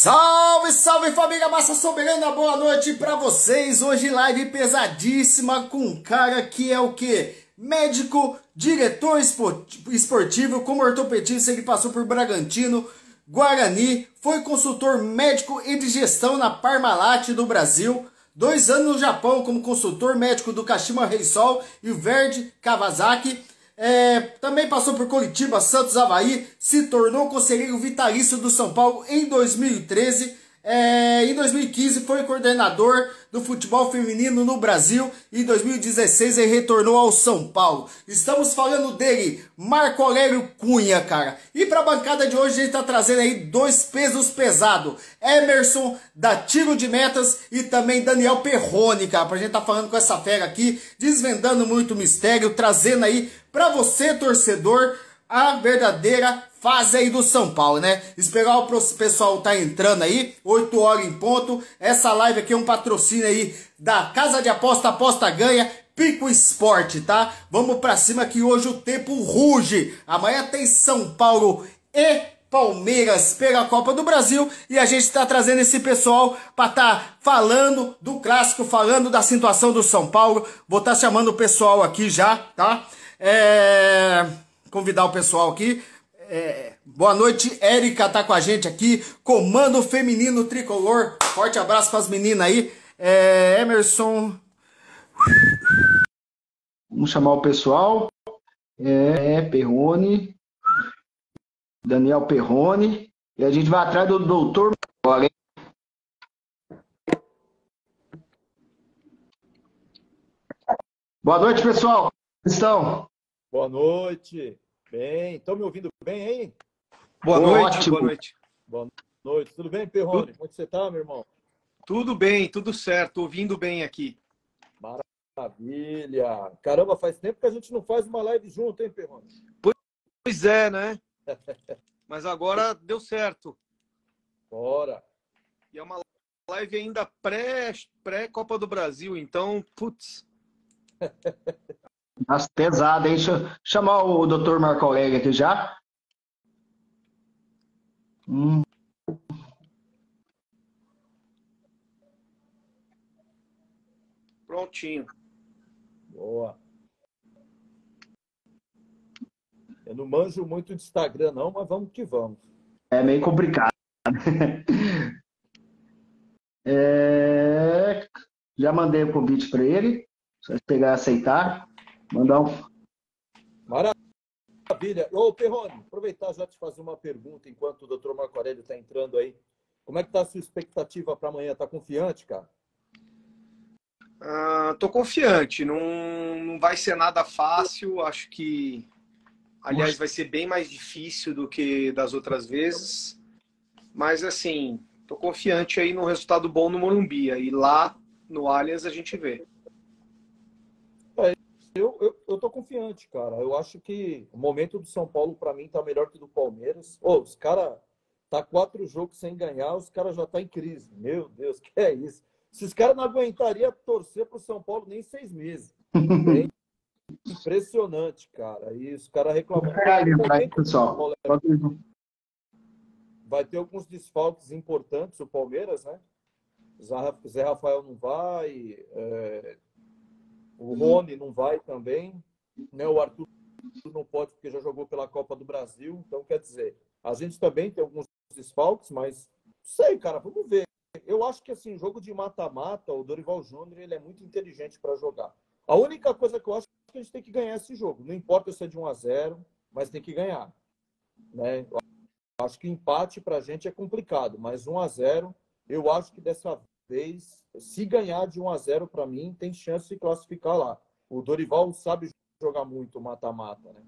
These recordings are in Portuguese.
Salve, salve família Massa Soberana, boa noite pra vocês. Hoje live pesadíssima com um cara que é o quê? Médico, diretor esportivo, como ortopedista, ele passou por Bragantino, Guarani, foi consultor médico e de gestão na Parmalat do Brasil, 2 anos no Japão como consultor médico do Kashima Reysol e Verde Kawasaki. Também passou por Curitiba, Santos, Avaí, se tornou conselheiro vitalício do São Paulo em 2013. Em 2015 foi coordenador do futebol feminino no Brasil e em 2016 ele retornou ao São Paulo. Estamos falando dele, Marco Aurélio Cunha, cara. E para a bancada de hoje a gente tá trazendo aí 2 pesos pesados. Emerson, da Tiro de Metas, e também Daniel Perrone, cara. Pra gente tá falando com essa fera aqui, desvendando muito mistério, trazendo aí pra você, torcedor, a verdadeira fase aí do São Paulo, né? Esperar o pessoal tá entrando aí, 8 horas em ponto. Essa live aqui é um patrocínio aí da Casa de Aposta, Aposta Ganha, Pico Esporte, tá? Vamos pra cima que hoje o tempo ruge. Amanhã tem São Paulo e Palmeiras pela Copa do Brasil e a gente tá trazendo esse pessoal pra tá falando do clássico, falando da situação do São Paulo. Vou tá chamando o pessoal aqui já, tá? Convidar o pessoal aqui. Boa noite, Érica tá com a gente aqui, Comando Feminino Tricolor, forte abraço para as meninas aí. Emerson, vamos chamar o pessoal. Perrone, Daniel Perrone, e a gente vai atrás do doutor agora, hein? Boa noite, pessoal. Como estão? Boa noite. Bem, estão me ouvindo bem, hein? Boa noite, Ótimo. boa noite. Boa noite. Tudo bem, Perrone? Como é que você tá, meu irmão? Tudo bem, tudo certo. Ouvindo bem aqui. Maravilha. Caramba, faz tempo que a gente não faz uma live junto, hein, Perrone? Pois é, né? Mas agora deu certo. Bora. E é uma live ainda pré-Copa do Brasil, então, putz. Nossa, pesado, hein? Deixa eu chamar o doutor Marco Aurélio aqui já. Prontinho. Boa. Eu não manjo muito de Instagram, não, mas vamos que vamos. É meio complicado. Já mandei o convite para ele. Só pegar e aceitar. Mandar um. Maravilha. Ô, Perrone, aproveitar já te fazer uma pergunta enquanto o doutor Marco Aurélio está entrando aí. Como é que tá a sua expectativa para amanhã? Tá confiante, cara? Tô confiante. Não vai ser nada fácil. Acho que, aliás, vai ser bem mais difícil do que das outras vezes. Mas, assim, tô confiante aí no resultado bom no Morumbi. Aí lá no Allianz a gente vê. Eu tô confiante, cara. Eu acho que o momento do São Paulo, para mim, tá melhor que o do Palmeiras. Os caras tá 4 jogos sem ganhar, os caras já tá em crise. Meu Deus, que é isso? Esses caras não aguentariam torcer pro São Paulo nem 6 meses. É impressionante, cara. E os caras reclamando. Pessoal. Vai ter alguns desfalques importantes, o Palmeiras, né? Zé Rafael não vai, o Rony não vai também, né? O Arthur não pode porque já jogou pela Copa do Brasil. Então, quer dizer, a gente também tem alguns desfalques, mas não sei, cara, vamos ver. Eu acho que, assim, jogo de mata-mata, o Dorival Júnior, ele é muito inteligente para jogar. A única coisa que eu acho é que a gente tem que ganhar esse jogo. Não importa se é de 1-0, mas tem que ganhar, né? Eu acho que empate para a gente é complicado, mas 1-0, eu acho que dessa vez, se ganhar de 1-0, para mim, tem chance de classificar lá. O Dorival sabe jogar muito mata-mata, né?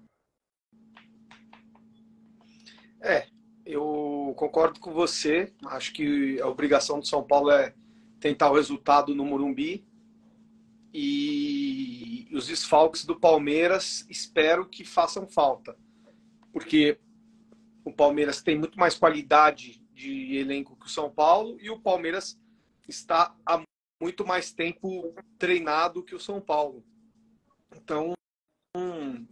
Eu concordo com você. Acho que a obrigação do São Paulo é tentar o resultado no Morumbi. E os desfalques do Palmeiras, espero que façam falta. Porque o Palmeiras tem muito mais qualidade de elenco que o São Paulo e o Palmeiras está há muito mais tempo treinado que o São Paulo. Então,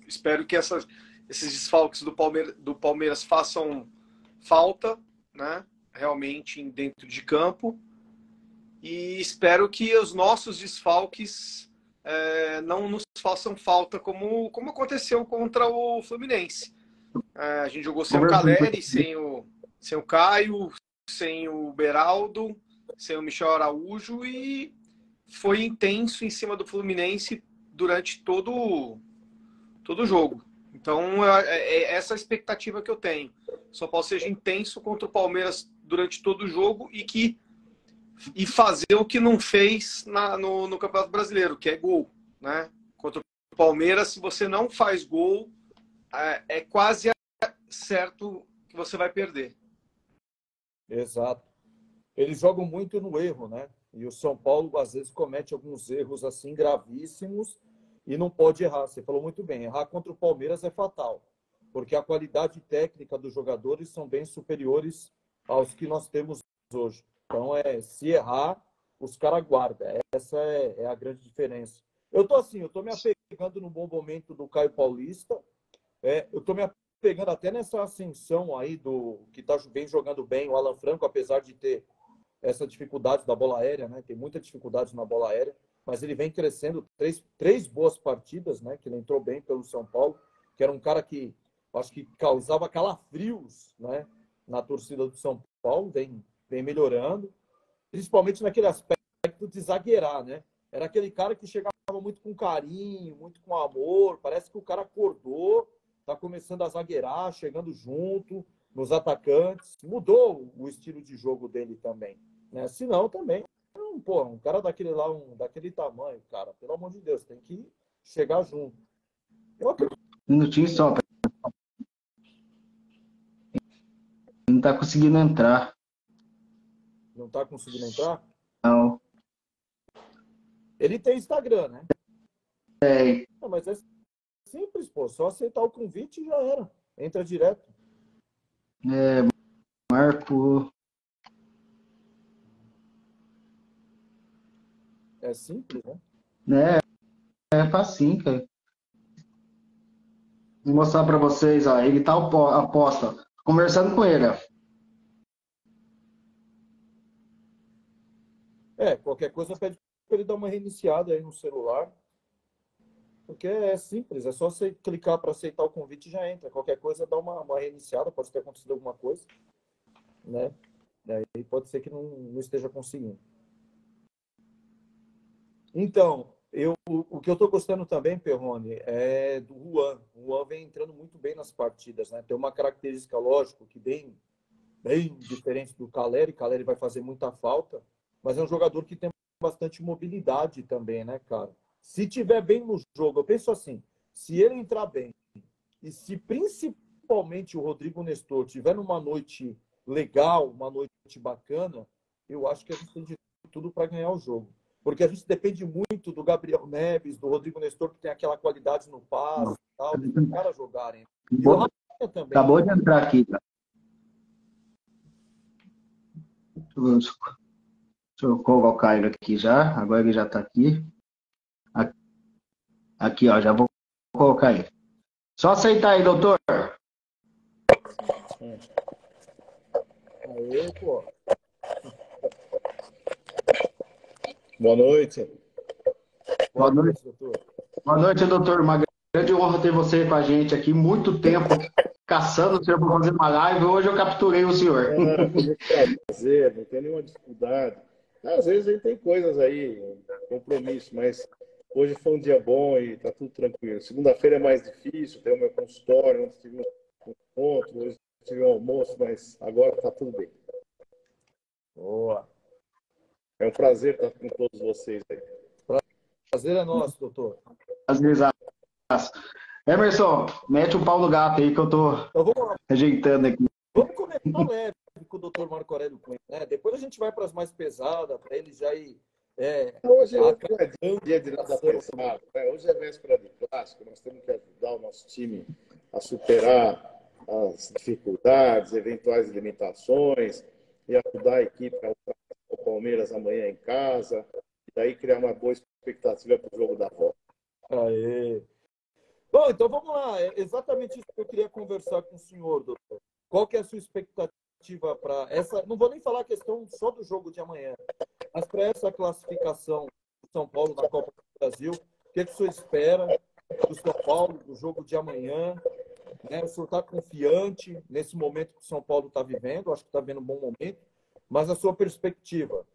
espero que esses desfalques do Palmeiras façam falta, né? realmente dentro de campo. E espero que os nossos desfalques não nos façam falta, como aconteceu contra o Fluminense. A gente jogou sem o Caleri, sem o Caio, sem o Beraldo, sem o Michel Araújo, e foi intenso em cima do Fluminense durante todo o jogo. Então, é essa a expectativa que eu tenho. O São Paulo seja intenso contra o Palmeiras durante todo o jogo e fazer o que não fez no Campeonato Brasileiro, que é gol, né? Contra o Palmeiras, se você não faz gol, é quase certo que você vai perder. Exato. Eles jogam muito no erro, né? E o São Paulo, às vezes, comete alguns erros assim gravíssimos e não pode errar. Você falou muito bem, errar contra o Palmeiras é fatal, porque a qualidade técnica dos jogadores são bem superiores aos que nós temos hoje. Então, se errar, os caras guardam. Essa é a grande diferença. Eu tô me apegando no bom momento do Caio Paulista. Eu tô me apegando até nessa ascensão aí que vem jogando bem o Alan Franco, apesar de ter essa dificuldade da bola aérea, né? Tem muita dificuldade na bola aérea, mas ele vem crescendo, três boas partidas, né? Que ele entrou bem pelo São Paulo, que era um cara que acho que causava calafrios, né? Na torcida do São Paulo, vem melhorando, principalmente naquele aspecto de zagueirar, né? Era aquele cara que chegava muito com carinho, muito com amor, parece que o cara acordou, tá começando a zagueirar, chegando junto nos atacantes, mudou o estilo de jogo dele também, né? Se não, também, um cara daquele tamanho, cara, pelo amor de Deus, tem que chegar junto. Um minutinho só, não tá conseguindo entrar. Não tá conseguindo entrar? Não. Ele tem Instagram, né? Não, mas é simples, pô. Só aceitar o convite e já era. Entra direto. Marco. É simples, né? É facinho, cara. Vou mostrar pra vocês, ó. Ele tá aposta. Conversando com ele, ó. Qualquer coisa pede para ele dar uma reiniciada aí no celular. Porque é simples, é só você clicar para aceitar o convite e já entra. Qualquer coisa dá uma reiniciada, pode ter acontecido alguma coisa, né? E aí pode ser que não esteja conseguindo. Então, o que eu estou gostando também, Perrone, é do Juan. O Juan vem entrando muito bem nas partidas, né? Tem uma característica, lógico, que bem diferente do Caleri. Caleri vai fazer muita falta, mas é um jogador que tem bastante mobilidade também, né, cara? Se tiver bem no jogo, eu penso assim, se ele entrar bem e se principalmente o Rodrigo Nestor tiver numa noite legal, uma noite bacana, eu acho que a gente tem de tudo para ganhar o jogo. Porque a gente depende muito do Gabriel Neves, do Rodrigo Nestor, que tem aquela qualidade no passe e tal, dos caras jogarem. E o Rafinha também. Acabou de entrar aqui, cara. Deixa eu colocar ele aqui já. Agora ele já está aqui. Aqui, ó. Já vou colocar ele. Só aceitar aí, doutor. Aê, pô. Boa noite. Boa noite, doutor. Boa noite, doutor. Uma grande honra ter você com a gente aqui. Muito tempo caçando o senhor para fazer uma live. Hoje eu capturei o senhor. Prazer, não tem nenhuma dificuldade. Às vezes a gente tem coisas aí, compromisso, mas hoje foi um dia bom e tá tudo tranquilo. Segunda-feira é mais difícil, tem o meu consultório, ontem tive um encontro, hoje tive um almoço, mas agora tá tudo bem. Boa. É um prazer estar com todos vocês aí. Prazer é nosso, doutor. Prazer, Emerson, mete o pau no gato aí que eu tô ajeitando aqui. Vamos começar leve com o doutor Marco Aurélio Cunha, né? Depois a gente vai para as mais pesadas, para ele já ir... Hoje não é dia de nada pesado. Hoje é véspera de clássico, nós temos que ajudar o nosso time a superar as dificuldades, eventuais limitações e ajudar a equipe a o Palmeiras amanhã em casa, e daí criar uma boa expectativa para o jogo da volta. Aê. Bom, então vamos lá. É exatamente isso que eu queria conversar com o senhor, doutor. Qual que é a sua expectativa para essa, não vou nem falar a questão só do jogo de amanhã, mas para essa classificação do São Paulo na Copa do Brasil, o que o senhor espera do São Paulo, do jogo de amanhã? Né? O senhor está confiante nesse momento que o São Paulo está vivendo? Acho que está vivendo um bom momento, mas a sua perspectiva?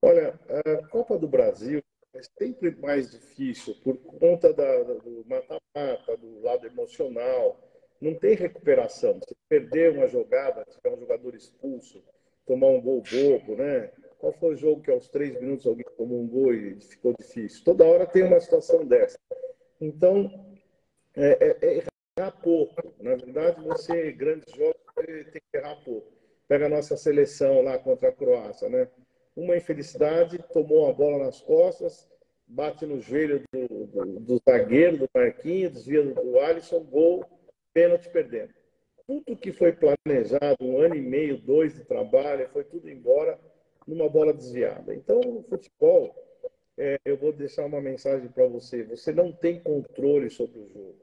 Olha, a Copa do Brasil é sempre mais difícil por conta do mata-mata, do lado emocional. Não tem recuperação. Se perder uma jogada, se tiver um jogador expulso, tomar um gol bobo, né? Qual foi o jogo que aos 3 minutos alguém tomou um gol e ficou difícil? Toda hora tem uma situação dessa. Então, é errar pouco. Na verdade, você, grandes jogos, você tem que errar pouco. Pega a nossa seleção lá contra a Croácia, né? Uma infelicidade, tomou a bola nas costas, bate no joelho do zagueiro, do Marquinhos, desvia do Alisson, gol, pênalti, perdendo. Tudo que foi planejado, 1 ano e meio, 2 de trabalho, foi tudo embora numa bola desviada. Então, no futebol, eu vou deixar uma mensagem para você. Você não tem controle sobre o jogo.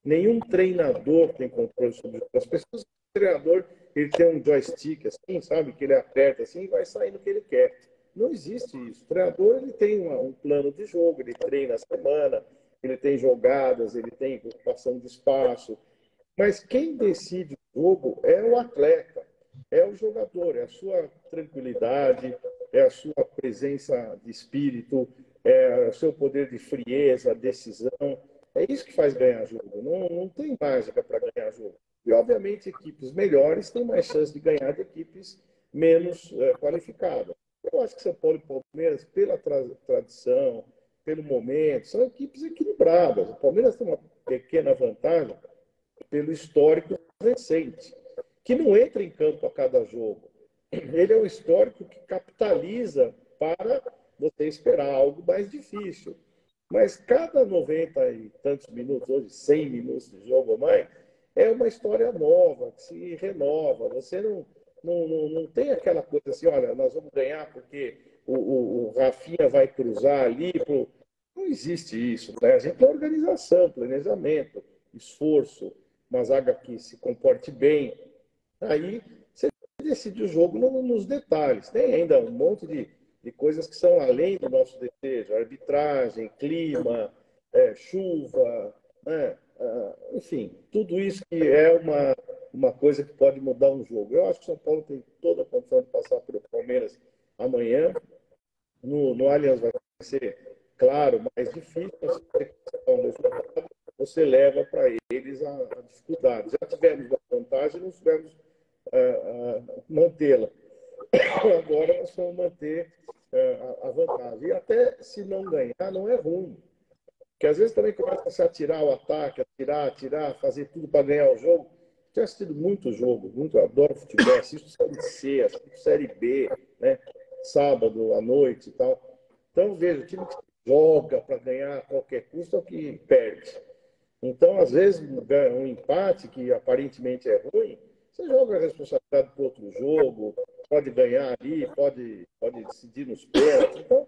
Nenhum treinador tem controle sobre o jogo. As pessoas, o treinador, ele tem um joystick assim, sabe? Que ele aperta assim e vai saindo o que ele quer. Não existe isso. O treinador, ele tem um plano de jogo, ele treina a semana, ele tem jogadas, ele tem ocupação de espaço. Mas quem decide o jogo é o atleta, é o jogador, é a sua tranquilidade, é a sua presença de espírito, é o seu poder de frieza, decisão. É isso que faz ganhar jogo. Não tem mágica para ganhar jogo. E, obviamente, equipes melhores têm mais chance de ganhar de equipes menos qualificadas. Eu acho que São Paulo e Palmeiras, pela tradição, pelo momento, são equipes equilibradas. O Palmeiras tem uma pequena vantagem pelo histórico recente, que não entra em campo a cada jogo. Ele é um histórico que capitaliza para você esperar algo mais difícil. Mas cada 90 e tantos minutos, hoje 100 minutos de jogo ou mais, é uma história nova, que se renova. Você não tem aquela coisa assim, olha, nós vamos ganhar porque o Rafinha vai cruzar ali. Não existe isso, né? A gente tem organização, planejamento, esforço, uma zaga que se comporte bem. Aí você decide o jogo nos detalhes. Tem ainda um monte de coisas que são além do nosso desejo. Arbitragem, clima, chuva, né? Enfim, tudo isso que é uma coisa que pode mudar um jogo. Eu acho que o São Paulo tem toda a condição de passar pelo Palmeiras amanhã. No Allianz vai ser, claro, mais difícil, mas você leva para eles a dificuldade. Já tivemos a vantagem, não soubemos mantê-la. Agora nós vamos manter a vantagem. E até se não ganhar, não é ruim. Porque às vezes também começa a se atirar o ataque, atirar, fazer tudo para ganhar o jogo. Tinha assistido muito jogo, eu adoro futebol, assisto Série C, assisto Série B, né? Sábado à noite e tal. Então, veja, o time que joga para ganhar a qualquer custo é o que perde. Então, às vezes, um empate que aparentemente é ruim, você joga a responsabilidade para outro jogo, pode ganhar ali, pode decidir nos pênaltis. Então,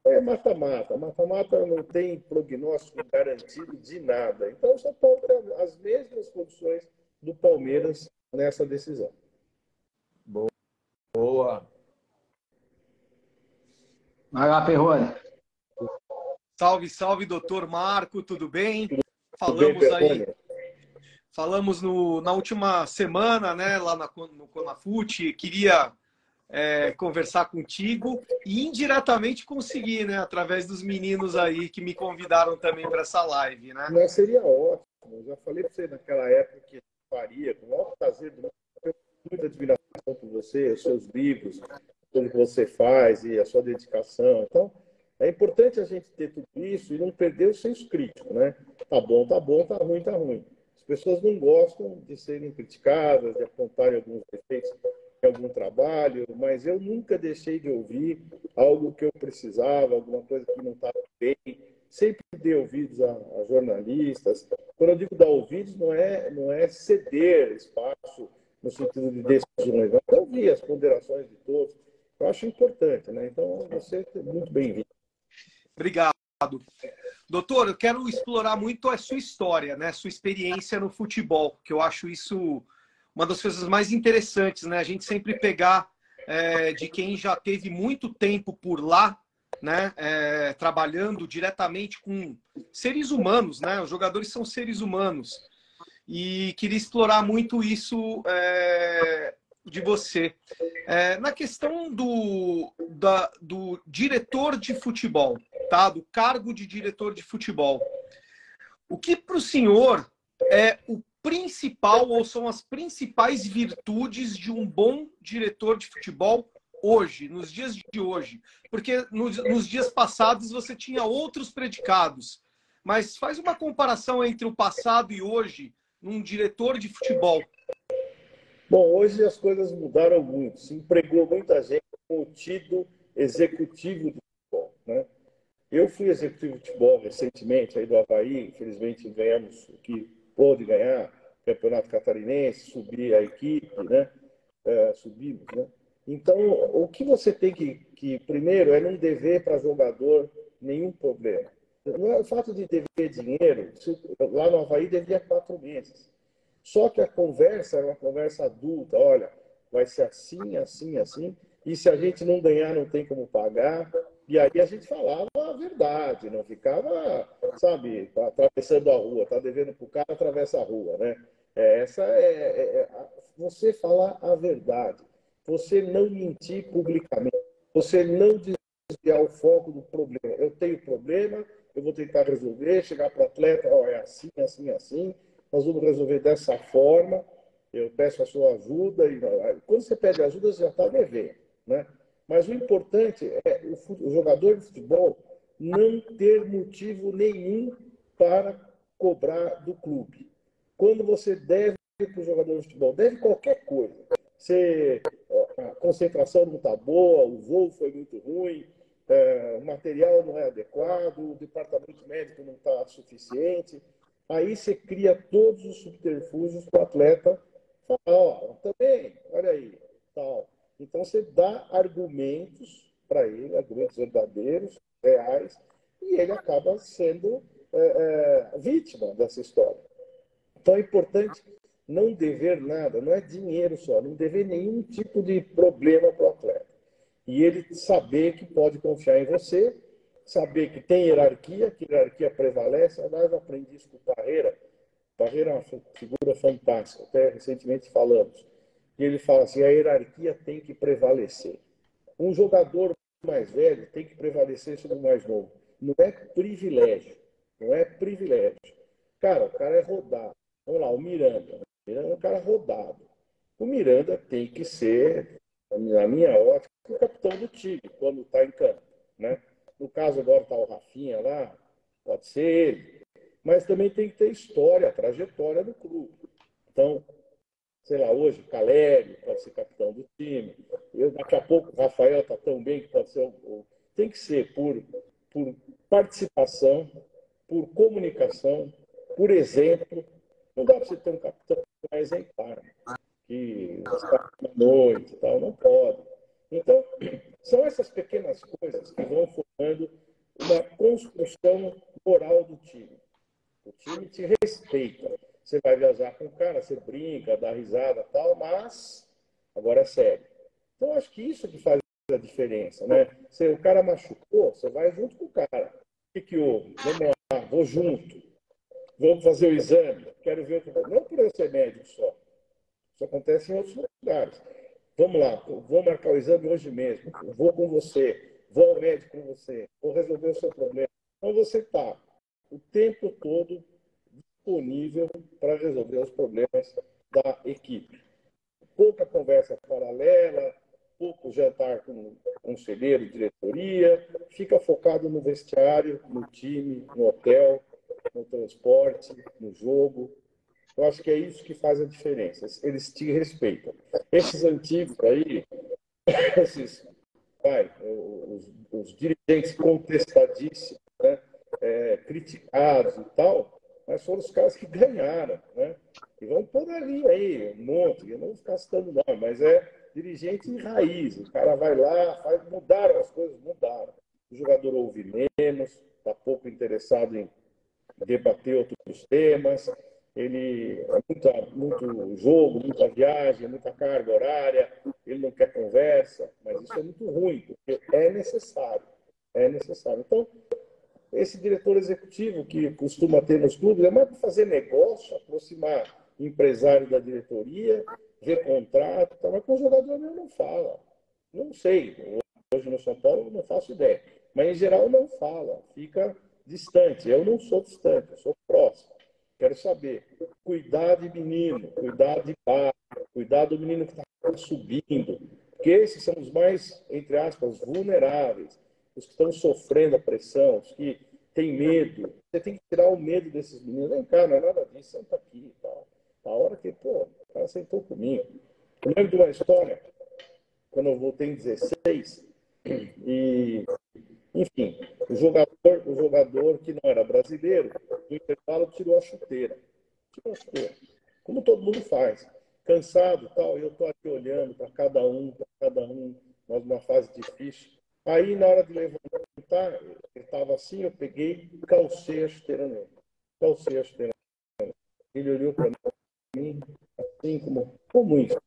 é mata-mata. Mata-mata não tem prognóstico garantido de nada. Então, o São Paulo tem as mesmas condições do Palmeiras nessa decisão. Boa. Vai lá, Perrone. Salve, salve, doutor Marco, tudo bem? Falamos na última semana, né, lá no Conafute. Queria conversar contigo e indiretamente conseguir, né, através dos meninos aí que me convidaram também para essa live, né? Mas seria ótimo. Eu já falei para você naquela época que faria, com o maior prazer do mundo. Eu tenho muita admiração por você, os seus livros, tudo que você faz e a sua dedicação. Então, é importante a gente ter tudo isso e não perder o senso crítico, né? Tá bom, tá ruim. As pessoas não gostam de serem criticadas, de apontarem alguns defeitos em algum trabalho, mas eu nunca deixei de ouvir algo que eu precisava, alguma coisa que não estava bem. Sempre dei ouvidos a jornalistas. Quando eu digo dar ouvidos, não é ceder espaço no sentido de decisões, mas ouvir as ponderações de todos. Eu acho importante, né? Então, você é muito bem-vindo. Obrigado. Doutor, eu quero explorar muito a sua história, né? Sua experiência no futebol, que eu acho isso uma das coisas mais interessantes, né? A gente sempre pegar de quem já teve muito tempo por lá, né? Trabalhando diretamente com seres humanos, né? Os jogadores são seres humanos. E queria explorar muito isso de você. Na questão do diretor de futebol, tá? Do cargo de diretor de futebol. O que para o senhor é o principal ou são as principais virtudes de um bom diretor de futebol hoje, nos dias de hoje? Porque nos dias passados você tinha outros predicados. Mas faz uma comparação entre o passado e hoje num diretor de futebol. Bom, hoje as coisas mudaram muito. Se empregou muita gente como tido executivo de futebol, né? Eu fui executivo de futebol recentemente aí do Avaí, infelizmente ganhamos o que pôde ganhar, Campeonato Catarinense, subir a equipe, né? Subimos, né? Então, o que você tem que primeiro é não dever para jogador nenhum problema. Não é o fato de dever dinheiro, lá no Avaí devia 4 meses. Só que a conversa é uma conversa adulta, olha, vai ser assim, assim, assim, e se a gente não ganhar, não tem como pagar. E aí a gente falava a verdade, não ficava, sabe, atravessando a rua, tá devendo para o cara, atravessa a rua, né? Você falar a verdade, você não mentir publicamente, você não desviar o foco do problema. Eu tenho problema, eu vou tentar resolver, chegar para o atleta, ó, é assim, assim, assim, nós vamos resolver dessa forma, eu peço a sua ajuda, e quando você pede ajuda, você já está devendo, né? Mas o importante é o jogador de futebol não ter motivo nenhum para cobrar do clube. Quando você deve para o jogador de futebol, deve qualquer coisa. A concentração não está boa, o voo foi muito ruim, o material não é adequado, o departamento médico não está suficiente. Aí você cria todos os subterfúgios para o atleta falar, ó, também, olha aí, tal. Então você dá argumentos para ele, argumentos verdadeiros, reais, e ele acaba sendo vítima dessa história. Então é importante não dever nada, não é dinheiro só, não dever nenhum tipo de problema para o atleta. E ele saber que pode confiar em você, saber que tem hierarquia, que hierarquia prevalece. Aliás, eu aprendi isso com o Parreira. Parreira é uma figura fantástica, até recentemente falamos. E ele fala assim, a hierarquia tem que prevalecer. Um jogador mais velho tem que prevalecer sobre o mais novo. Não é privilégio, não é privilégio. Cara, o cara é rodado. Vamos lá, o Miranda. O Miranda é um cara rodado. O Miranda tem que ser, na minha ótica, o capitão do time, quando está em campo, né? No caso, agora está o Rafinha lá, pode ser ele. Mas também tem que ter história, trajetória do clube. Então, sei lá, hoje o Caleri pode ser capitão do time. Daqui a pouco o Rafael está tão bem que pode ser tem que ser por participação, por comunicação, por exemplo. Não dá para você ter um capitão mais exemplar, que está na noite e tal, não pode. Então, são essas pequenas coisas que vão formando uma construção moral do time. O time te respeita. Você vai viajar com o cara, você brinca, dá risada e tal, mas agora é sério. Então, acho que isso que faz a diferença, né? Se o cara machucou, você vai junto com o cara. O que houve? Vamos lá, vou junto. Vamos fazer o exame. Quero ver o que... Não por eu ser médico só. Isso acontece em outros lugares. Vamos lá, vou marcar o exame hoje mesmo. Vou com você. Vou ao médico com você. Vou resolver o seu problema. Então, você está o tempo todo disponível para resolver os problemas da equipe. Pouca conversa paralela, pouco jantar com conselheiro, diretoria, fica focado no vestiário, no time, no hotel, no transporte, no jogo. Eu acho que é isso que faz a diferença. Eles te respeitam. Esses antigos aí, os dirigentes contestadíssimos, né? Criticados e tal, mas foram os caras que ganharam, né? E vamos pôr ali aí um monte, eu não vou ficar citando nome, mas é dirigente em raiz. O cara vai lá, mudaram as coisas, mudaram. O jogador ouve menos, está pouco interessado em debater outros temas, ele é muito jogo, muita viagem, muita carga horária, ele não quer conversa, mas isso é muito ruim, porque é necessário, é necessário. Então, esse diretor executivo que costuma ter nos clubes é mais para fazer negócio, aproximar empresário da diretoria, ver contrato, tá? Mas com o jogador ele não fala. Não sei, hoje no São Paulo eu não faço ideia, mas em geral não fala, fica distante. Eu não sou distante, eu sou próximo. Quero saber, cuidar de menino, cuidar de pai, cuidar do menino que está subindo, porque esses são os mais, entre aspas, vulneráveis, os que estão sofrendo a pressão, os que têm medo. Você tem que tirar o medo desses meninos. Vem cá, não é nada disso, senta aqui. Tá? A hora que, pô, o cara sentou comigo. Eu lembro de uma história, quando eu voltei em 16, e, enfim, o jogador que não era brasileiro, no intervalo tirou a chuteira. Tirou a chuteira. Como todo mundo faz. Cansado e tal, eu estou aqui olhando para cada um, nós numa fase difícil. Aí, na hora de levantar, ele estava assim, eu peguei e calcei a chuteira nele. Calcei a chuteira nele. Ele olhou para mim, assim como isso?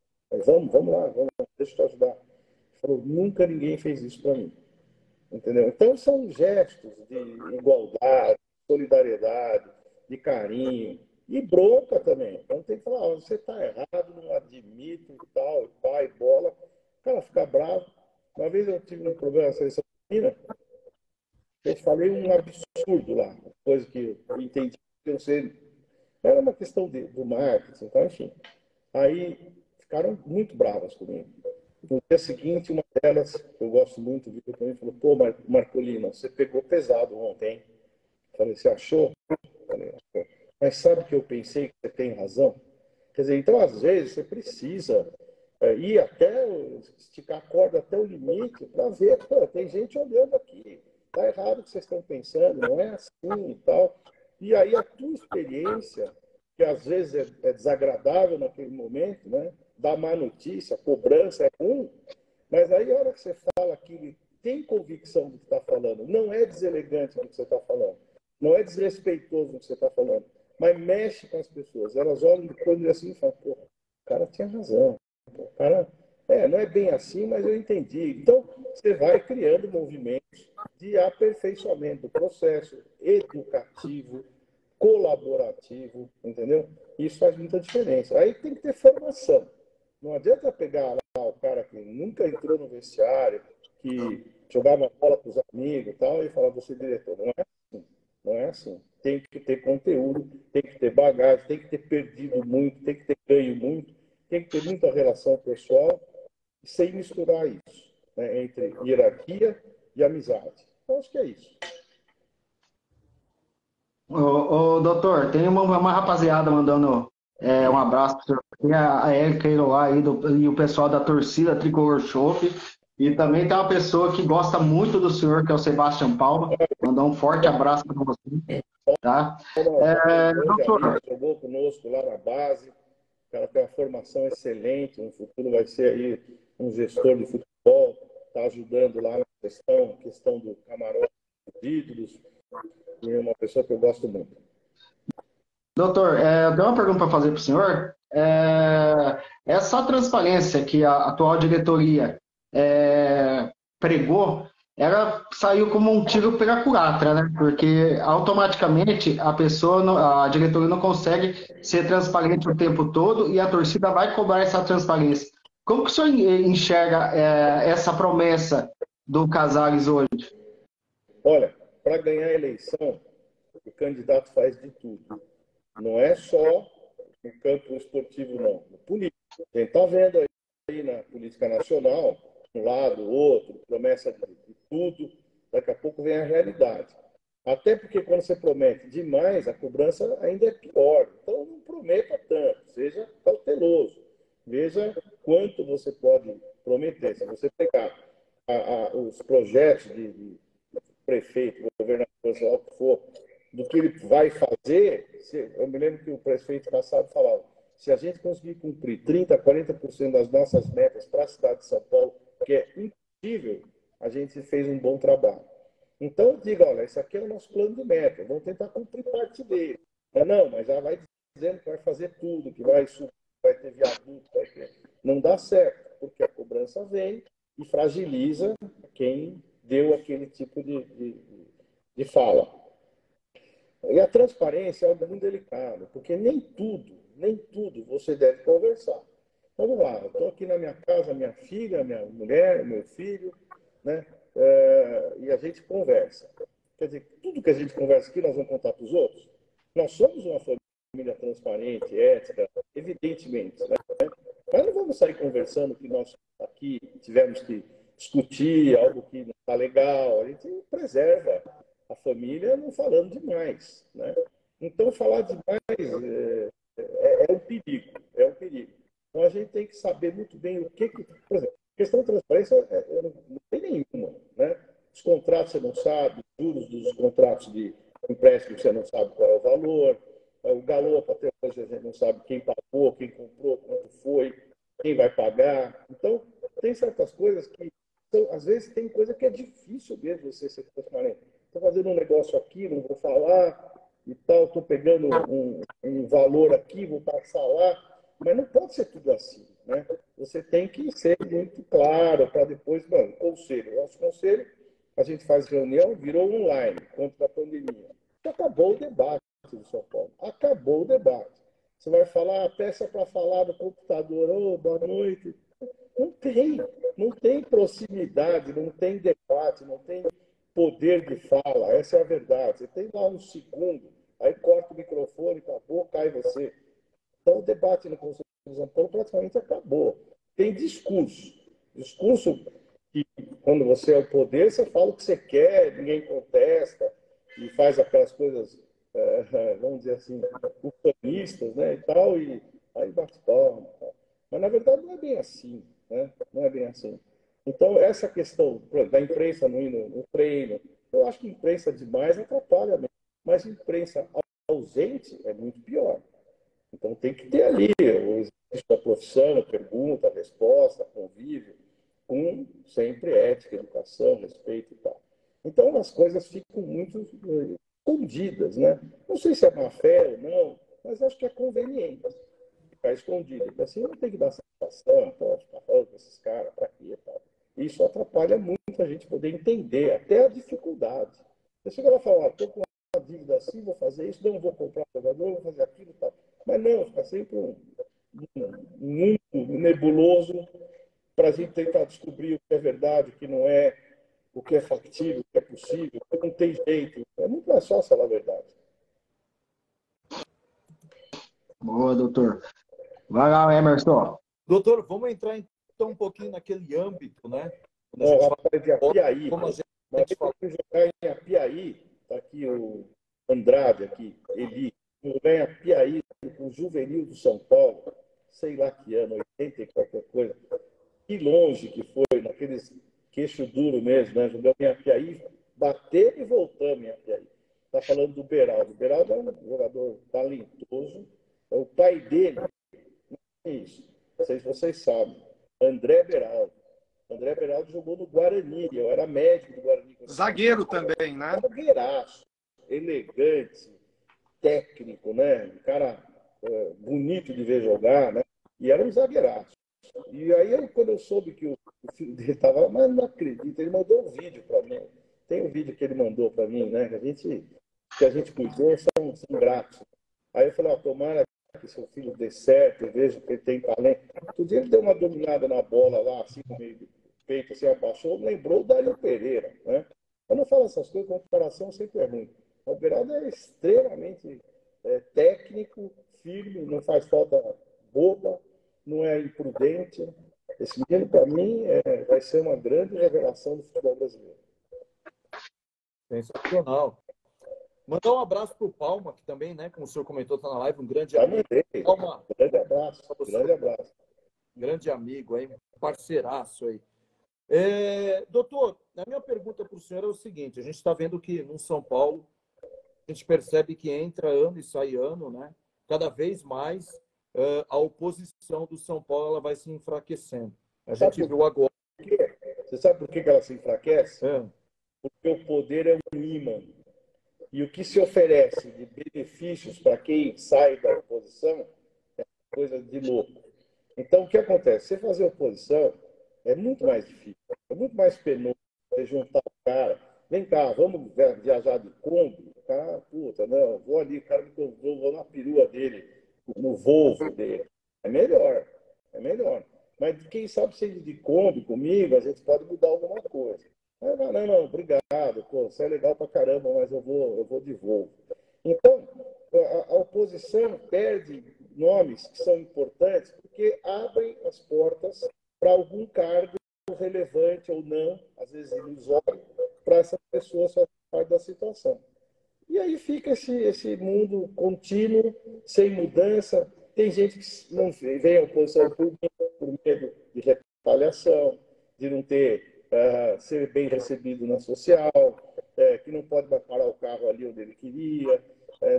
Vamos lá, deixa eu te ajudar. Ele falou, nunca ninguém fez isso para mim. Entendeu? Então, são gestos de igualdade, solidariedade, de carinho e bronca também. Então, tem que falar, você está errado, não admito e tal, e pai, bola. O cara fica bravo. Uma vez eu tive um problema na seleção feminina, eu falei um absurdo lá, coisa que eu entendi que eu sei. Era uma questão do marketing, então, enfim. Aí ficaram muito bravas comigo. No dia seguinte, uma delas, que eu gosto muito, viu para mim, falou, pô, Marcolino, você pegou pesado ontem, hein? Falei, você achou? Falei, achou. Mas sabe que eu pensei que você tem razão? Quer dizer, então, às vezes, você precisa ir até, esticar a corda até o limite para ver, pô, tem gente olhando aqui, tá errado o que vocês estão pensando, não é assim e tal. E aí a tua experiência, que às vezes é desagradável naquele momento, né? Dá má notícia, a cobrança é ruim, mas aí a hora que você fala que tem convicção do que está falando, não é deselegante do que você está falando, não é desrespeitoso do que você está falando, mas mexe com as pessoas. Elas olham depois assim e falam, pô, o cara tinha razão. O cara, não é bem assim, mas eu entendi. Então, você vai criando movimentos de aperfeiçoamento do processo educativo, colaborativo, entendeu? Isso faz muita diferença. Aí tem que ter formação. Não adianta pegar lá o cara que nunca entrou no vestiário, que jogava bola com os amigos e tal, e falar, você é diretor. Não é assim. Não é assim. Tem que ter conteúdo, tem que ter bagagem, tem que ter perdido muito, tem que ter ganho muito, tem que ter muita relação pessoal, sem misturar isso, né, entre hierarquia e amizade. Então, acho que é isso. Doutor, tem uma rapaziada mandando um abraço para o senhor. Tem a Érica Iroá aí e o pessoal da torcida Tricolor Chopp. E também tem uma pessoa que gosta muito do senhor, que é o Sebastião Palma. Mandar um forte abraço para você. Tá? Doutor, jogou conosco lá na base. O cara tem uma formação excelente. No futuro vai ser aí um gestor de futebol. Está ajudando lá na questão do camarote dos ídolos. E é uma pessoa que eu gosto muito. Doutor, eu tenho uma pergunta para fazer para o senhor. Essa transparência que a atual diretoria pregou, ela saiu como um tiro pela culatra, né? Porque automaticamente a diretoria não consegue ser transparente o tempo todo e a torcida vai cobrar essa transparência. Como que o senhor enxerga essa promessa do Casares hoje? Olha, para ganhar a eleição, o candidato faz de tudo. Não é só no campo esportivo, não. No político. A gente está vendo aí na política nacional, um lado, outro, promessa de tudo. Daqui a pouco vem a realidade. Até porque quando você promete demais, a cobrança ainda é pior. Então não prometa tanto, seja cauteloso. Veja quanto você pode prometer. Se você pegar os projetos de prefeito, governador, seja o que for, do que ele vai fazer, eu me lembro que o prefeito passado falava, se a gente conseguir cumprir 30%, 40% das nossas metas para a cidade de São Paulo, que é impossível, a gente fez um bom trabalho. Então, diga, olha, esse aqui é o nosso plano de meta, vamos tentar cumprir parte dele. Não, mas já vai dizendo que vai fazer tudo, que vai subir, vai ter viaduto, vai ter... Não dá certo, porque a cobrança vem e fragiliza quem deu aquele tipo de fala. E a transparência é algo muito delicado, porque nem tudo você deve conversar. Vamos lá, eu estou aqui na minha casa, minha filha, minha mulher, meu filho, né? E a gente conversa. Quer dizer, tudo que a gente conversa aqui nós vamos contar para os outros. Nós somos uma família transparente, ética, evidentemente, né? Mas não vamos sair conversando que nós aqui tivemos que discutir algo que não está legal. A gente preserva a família não falando demais, né? Então, falar demais é um perigo, é um perigo. Então, a gente tem que saber muito bem o que... Por exemplo, questão de transparência não tem nenhuma, né? Os contratos você não sabe, os juros dos contratos de empréstimo você não sabe qual é o valor, o galopo até hoje a gente não sabe quem pagou, quem comprou, quanto foi, quem vai pagar. Então, tem certas coisas que, então, às vezes, tem coisa que é difícil mesmo você ser transparente. Estou fazendo um negócio aqui, não vou falar e tal, estou pegando um valor aqui, vou passar lá, mas não pode ser tudo assim, né? Você tem que ser muito claro para depois, mano, conselho. Nosso conselho, a gente faz reunião, virou online, contra a pandemia. Acabou o debate do São Paulo. Acabou o debate. Você vai falar, peça para falar do computador, oh, boa noite. Não tem proximidade, não tem debate, não tem poder de fala. Essa é a verdade. Você tem lá um segundo, aí corta o microfone, acabou, cai você. Então, o debate no Conselho de São Paulo praticamente acabou. Tem discurso. Discurso que, quando você é o poder, você fala o que você quer, ninguém contesta, e faz aquelas coisas, vamos dizer assim, ufanistas, né, e tal, e aí bate palma. Mas, na verdade, não é bem assim, né? Não é bem assim. Então, essa questão da imprensa não ir no treino, eu acho que imprensa demais atrapalha mesmo. Mas imprensa ausente é muito pior. Então, tem que ter ali o exercício da profissão, pergunta, resposta, convívio, com sempre ética, educação, respeito e tal. Então, as coisas ficam muito escondidas, né? Não sei se é má fé ou não, mas acho que é conveniente ficar escondido. Assim, não tem que dar satisfação, pode ficar falando com esses caras, para quê? Tal. Isso atrapalha muito a gente poder entender, até a dificuldade. Você chega lá e fala, estou com uma dívida assim, vou fazer isso, não vou comprar jogador, vou fazer aquilo e tal. Mas não, fica sempre um mundo nebuloso para a gente tentar descobrir o que é verdade, o que não é, o que é factível, o que é possível, o que não tem jeito. É muito mais fácil falar a verdade. Boa, doutor. Vai lá, Emerson. Doutor, vamos entrar então um pouquinho naquele âmbito, né? Quando a Ó, gente o rapaz de Apiaí, como a gente mas eu fala. fui jogar em Apiaí, está aqui o Andrade, aqui, Eli, fui jogar em Apiaí com o Juvenil do São Paulo, sei lá que ano, 80 e qualquer coisa. Que longe que foi, naqueles queixo duro mesmo, né? Jogamos em Apiaí, batemos e voltamos em Apiaí. Está falando do Beraldo. O Beraldo é um jogador talentoso. O pai dele, é isso, não sei se vocês sabem, André Beraldo. André Beraldo jogou no Guarani, eu era médico do Guarani. Zagueiro também, né? Zagueiraço, elegante, técnico, né? Um cara bonito de ver jogar, né? E era um zagueiraço. E aí, quando eu soube que o filho dele estava lá, mas não acredito, ele mandou um vídeo para mim. Tem um vídeo que ele mandou para mim, né? Que a gente cuidou, são gratos. Aí eu falei, ó, tomara que seu filho dê certo, eu vejo que ele tem talento. Outro dia ele deu uma dominada na bola lá, assim, no meio do peito, assim, abaixou, lembrou o Dario Pereira, né? Eu não falo essas coisas, comparação sempre é ruim. O Beraldo é extremamente técnico, firme, não faz falta boba, não é imprudente. Esse menino, para mim, vai ser uma grande revelação do futebol brasileiro. Sensacional. Mandar um abraço para o Palma, que também, né, como o senhor comentou, está na live, um grande Já amigo. mandei. Palma, Grande abraço. Grande abraço. grande amigo aí, parceiraço aí. Doutor, a minha pergunta para o senhor é o seguinte: a gente está vendo que no São Paulo, a gente percebe que entra ano e sai ano, né? Cada vez mais a oposição do São Paulo ela vai se enfraquecendo. A gente viu agora. Você sabe por que ela se enfraquece? É. Porque o poder é um imã. E o que se oferece de benefícios para quem sai da oposição é coisa de louco. Então, o que acontece? Você fazer oposição é muito mais difícil, é muito mais penoso você juntar o cara. Vem cá, vamos viajar de Kombi? Cara, puta, não, vou ali, o cara me convidou, vou na perua dele, no Volvo dele. É melhor, é melhor. Mas quem sabe se de Kombi comigo, a gente pode mudar alguma coisa. Não, não, não, obrigado, pô, você é legal pra caramba, mas eu vou de Volvo. Então, a oposição perde nomes que são importantes porque abrem as portas para algum cargo relevante ou não, às vezes ilusório, para essas pessoas fazerem parte da situação. E aí fica esse mundo contínuo, sem mudança. Tem gente que não vem à oposição por medo de retaliação, de não ser bem recebido na social, que não pode mais parar o carro ali onde ele queria,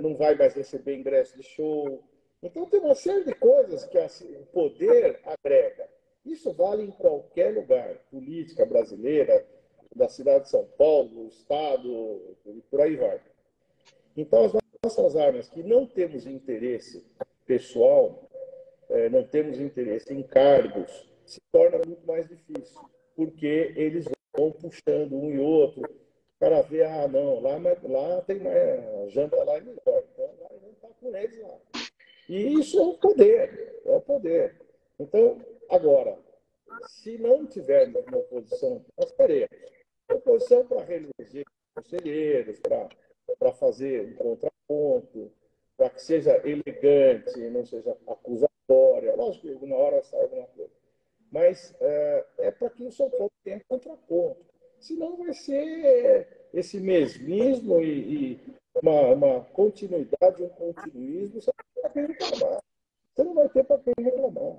não vai mais receber ingresso de show. Então tem uma série de coisas que o poder agrega. Isso vale em qualquer lugar, política brasileira, da cidade de São Paulo, do Estado, e por aí vai. Então, as nossas armas, que não temos interesse pessoal, não temos interesse em cargos, se torna muito mais difícil, porque eles vão puxando um e outro. O cara vê, não, lá tem mais, a janta lá é melhor, então lá a gente está com eles lá. E isso é o poder, é o poder. Então, agora, se não tivermos uma oposição, nós teremos oposição para reeleger conselheiros, para fazer um contraponto, para que seja elegante, não seja acusatória. Lógico que alguma hora sai alguma coisa. Mas é para que o São Paulo tenha contraponto. Senão vai ser esse mesmismo e uma continuidade, um continuismo, você não vai ter para quem reclamar. Você não vai ter para quem reclamar.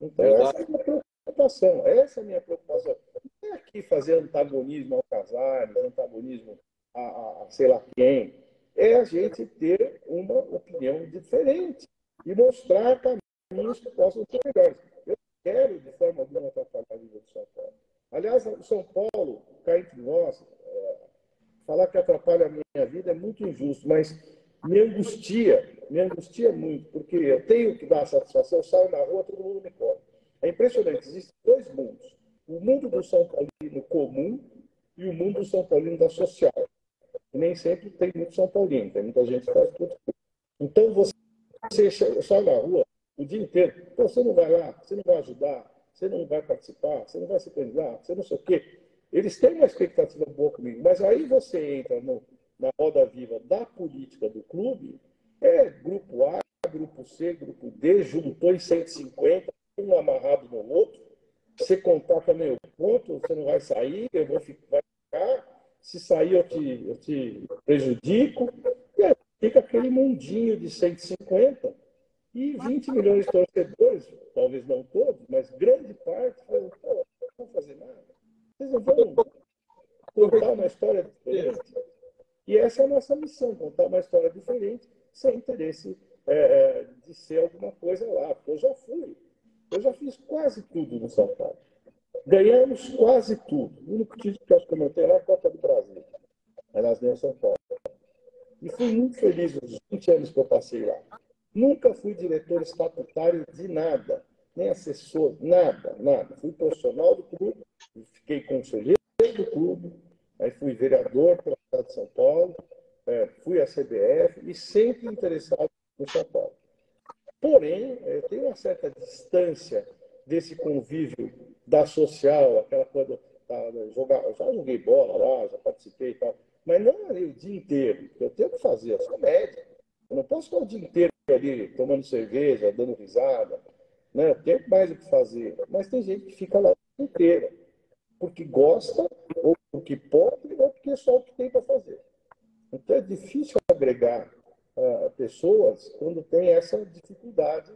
Então, essa é a minha preocupação. Essa é a minha preocupação. Não é aqui fazer antagonismo ao Casares, antagonismo a sei lá quem. É a gente ter uma opinião diferente e mostrar caminhos que possam ser melhores. Eu quero, de forma alguma, atrapalhar a vida do São Paulo. Aliás, o São Paulo, cá entre nós, falar que atrapalha a minha vida é muito injusto, mas me angustia muito, porque eu tenho que dar satisfação, eu saio na rua, todo mundo me cobra. É impressionante, existem dois mundos. O mundo do São Paulino comum e o mundo do São Paulino da social. E nem sempre tem muito São Paulino, tem muita gente que faz tudo. Então, você sai na rua o dia inteiro, você não vai lá, você não vai ajudar, você não vai participar, você não vai se candidatar, você não sei o quê. Eles têm uma expectativa boa comigo, mas aí você entra na roda viva da política do clube, grupo A, grupo C, grupo D, juntou em 150, um amarrado no outro, você contar também o ponto, você não vai sair, eu vou ficar, se sair eu te prejudico, e aí fica aquele mundinho de 150 e 20 milhões de torcedores, talvez não todos, mas grande parte, falam, pô, não vão fazer nada. Vocês não vão contar uma história diferente? E essa é a nossa missão, contar uma história diferente, sem interesse de ser alguma coisa lá. Porque eu já fiz quase tudo no São Paulo. Ganhamos quase tudo. O único título que eu comentei lá é a Copa do Brasil. Nós ganhamos São Paulo. E fui muito feliz nos 20 anos que eu passei lá. Nunca fui diretor estatutário de nada, nem assessor, nada. Fui profissional do clube, fiquei conselheiro do clube, aí fui vereador pela cidade de São Paulo, fui à CBF e sempre interessado no São Paulo. Porém, eu tenho uma certa distância desse convívio da social, aquela coisa, já joguei bola lá, já participei e tal, mas não ali o dia inteiro, eu tenho que fazer, eu sou médico, eu não posso ficar o dia inteiro ali tomando cerveja, dando risada, né? Eu tenho mais o que fazer, mas tem gente que fica lá o dia inteiro, porque gosta, ou porque pode, ou porque é só o que tem para fazer. Então é difícil agregar pessoas quando tem essa dificuldade,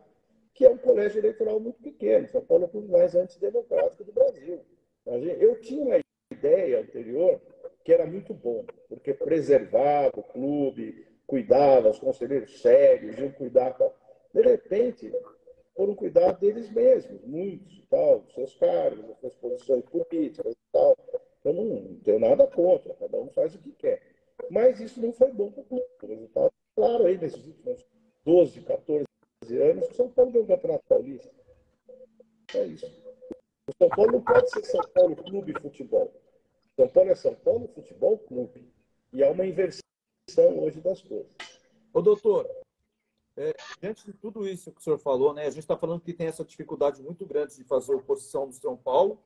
que é um colégio eleitoral muito pequeno. São Paulo é o clube mais antidemocrático do Brasil. Eu tinha uma ideia anterior que era muito bom, porque preservava o clube, cuidava, os conselheiros sérios iam cuidar. Tal. De repente, foram cuidar deles mesmos, muitos, tal, dos seus cargos, das suas posições políticas e tal. Eu não tenho nada contra, cada um faz o que quer. Mas isso não foi bom para o clube. O resultado, claro, aí nesses últimos 12, 14 anos, o São Paulo ganhou o Campeonato Paulista. É isso. O São Paulo não pode ser São Paulo Clube Futebol. São Paulo é São Paulo Futebol Clube. E há uma inversão hoje das coisas. Ô, doutor, diante de tudo isso que o senhor falou, né, a gente está falando que tem essa dificuldade muito grande de fazer oposição do São Paulo,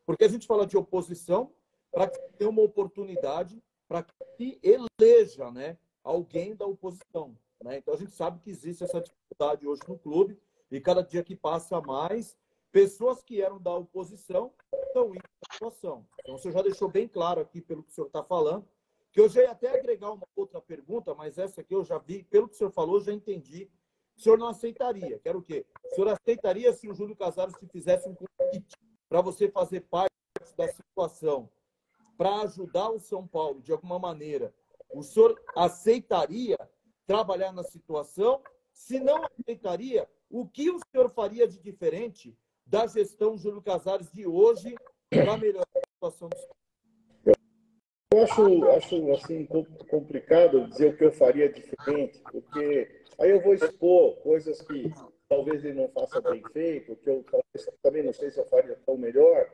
porque a gente fala de oposição para que tenha uma oportunidade para que eleja, né, alguém da oposição. Né? Então, a gente sabe que existe essa dificuldade hoje no clube e cada dia que passa mais, pessoas que eram da oposição estão indo na situação. Então, o senhor já deixou bem claro aqui, pelo que o senhor está falando, que eu já ia até agregar uma outra pergunta, mas essa aqui eu já vi, pelo que o senhor falou, já entendi. O senhor não aceitaria. Quero o quê? O senhor aceitaria se o Júlio Casares te fizesse um convite para você fazer parte da situação, para ajudar o São Paulo de alguma maneira? O senhor aceitaria trabalhar na situação? Se não aceitaria, o que o senhor faria de diferente da gestão Júlio Casares de hoje para melhorar a situação do São Paulo? Eu acho assim, complicado dizer o que eu faria diferente, porque aí eu vou expor coisas que talvez ele não faça bem feito, que eu também não sei se eu faria tão melhor.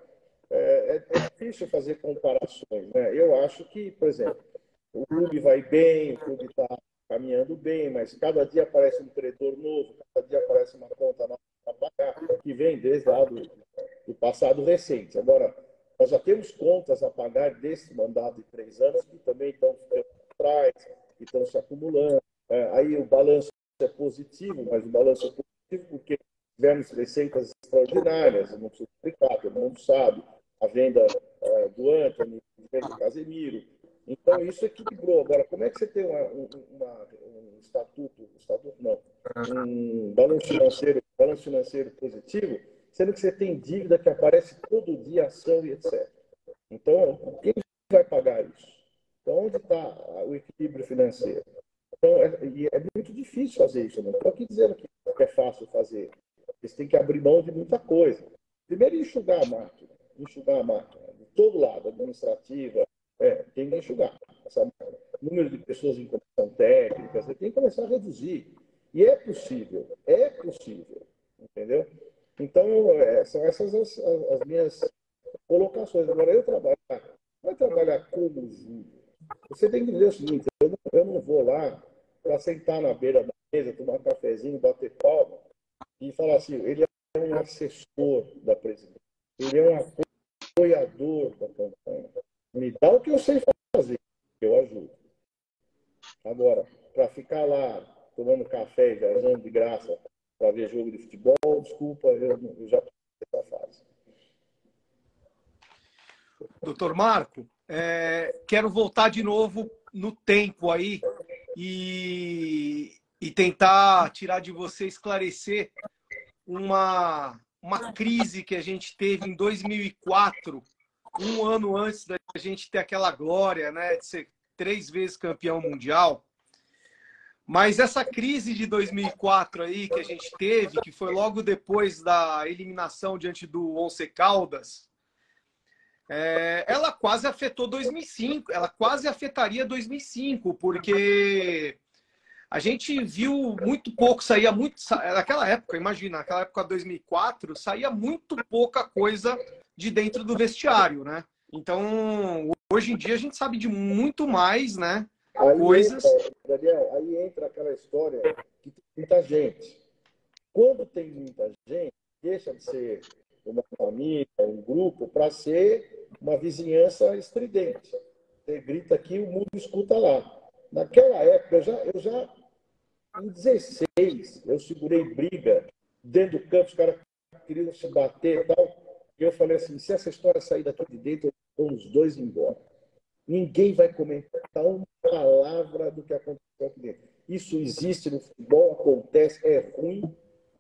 É difícil fazer comparações, né? Eu acho que, por exemplo, o clube vai bem, o clube está caminhando bem, mas cada dia aparece um credor novo, cada dia aparece uma conta nova para pagar, que vem desde lá do passado recente. Agora, nós já temos contas a pagar desse mandato de 3 anos que também estão ficando atrás, que estão se acumulando. Aí o balanço é positivo, mas o balanço é positivo porque tivemos receitas extraordinárias, não preciso explicar, todo mundo sabe. A venda do Antony, a venda do Casemiro. Então, isso equilibrou. Agora, como é que você tem um um balanço financeiro positivo, sendo que você tem dívida que aparece todo dia, ação e etc. Então, quem vai pagar isso? Então, onde está o equilíbrio financeiro? Então, é muito difícil fazer isso. Não estou aqui dizendo que é fácil fazer. Você tem que abrir mão de muita coisa. Primeiro, enxugar a máquina. De todo lado, administrativa, tem que enxugar essa máquina. Número de pessoas em comissão técnica, você tem que começar a reduzir. E é possível, entendeu? Então, são essas as minhas colocações. Agora, vai trabalhar como Júlio. Você tem que dizer o seguinte, eu não vou lá para sentar na beira da mesa, tomar um cafezinho, bater palma e falar assim, ele é um assessor da presidência, ele é um apoiador da campanha. Me dá o que eu sei fazer, eu ajudo. Agora, para ficar lá tomando café, viajando de graça para ver jogo de futebol, desculpa, eu já passei essa fase. Doutor Marco, quero voltar de novo no tempo aí e tentar tirar de você, esclarecer uma crise que a gente teve em 2004, um ano antes da gente ter aquela glória, né, de ser 3 vezes campeão mundial. Mas essa crise de 2004 aí que a gente teve, que foi logo depois da eliminação diante do Once Caldas, ela quase afetou 2005, ela quase afetaria 2005, porque a gente viu muito pouco, naquela época, imagina, naquela época 2004, saía muito pouca coisa de dentro do vestiário, né? Então, hoje em dia a gente sabe de muito mais, né? Coisas. Daniel, aí entra aquela história que tem muita gente. Quando tem muita gente, deixa de ser uma família, um grupo, para ser uma vizinhança estridente. Você grita aqui, o mundo escuta lá. Naquela época, eu já em 16, eu segurei briga dentro do campo, os caras queriam se bater e tal. E eu falei assim, se essa história sair daqui de dentro, vamos os dois embora. Ninguém vai comentar uma palavra do que aconteceu aqui dentro. Isso existe no futebol, acontece, é ruim,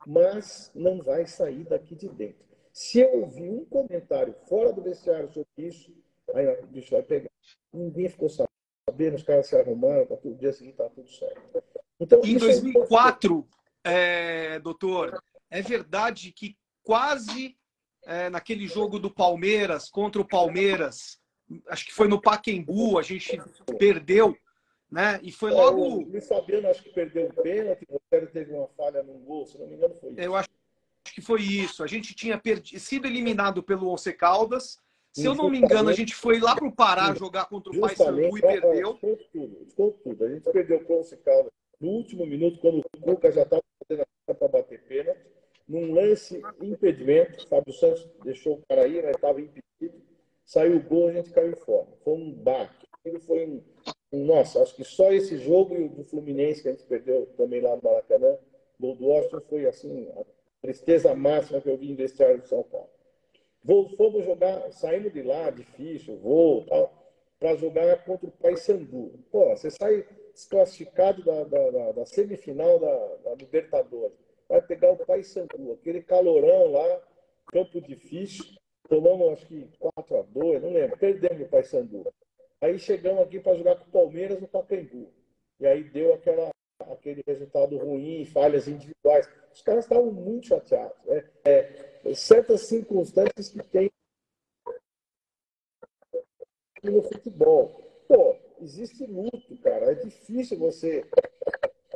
mas não vai sair daqui de dentro. Se eu ouvir um comentário fora do vestiário sobre isso, aí o bicho vai pegar. Ninguém ficou sabendo, os caras se arrumaram, no dia seguinte está tudo certo. Então, em 2004, doutor, é verdade que quase naquele jogo do Palmeiras, contra o Palmeiras, acho que foi no Pacaembu, a gente perdeu né? E foi O logo... Luiz Fabiano acho que perdeu um pênalti, o Rogério teve uma falha num gol, se não me engano foi isso. Eu acho que foi isso. A gente tinha sido eliminado pelo Once Caldas. Se eu não me engano, a gente foi lá para o Pará jogar contra o Paysandu e perdeu. Desconto tudo. A gente perdeu o Once Caldas no último minuto, quando o Cuca já estava fazendo a para bater pênalti. Num lance impedimento, Fábio Santos deixou o cara ir, mas estava impedido. Saiu o gol, a gente caiu fora. Foi um baque. Aquilo foi nossa, acho que só esse jogo e o do Fluminense, que a gente perdeu também lá no Maracanã, gol do Washington, foi assim, a tristeza máxima que eu vi em vestiário de São Paulo. Fomos jogar, saímos de lá, difícil, voo tal, para jogar contra o Paysandu. Pô, você sai desclassificado da semifinal da Libertadores. Vai pegar o Paysandu, aquele calorão lá, campo difícil. Tomamos, acho que 4-2, não lembro. Perdemos o Paysandu. Aí chegamos aqui para jogar com o Palmeiras no Pacaembu. E aí deu aquele resultado ruim, falhas individuais. Os caras estavam muito chateados. Certas circunstâncias que tem no futebol. Pô, existe luto, cara. É difícil você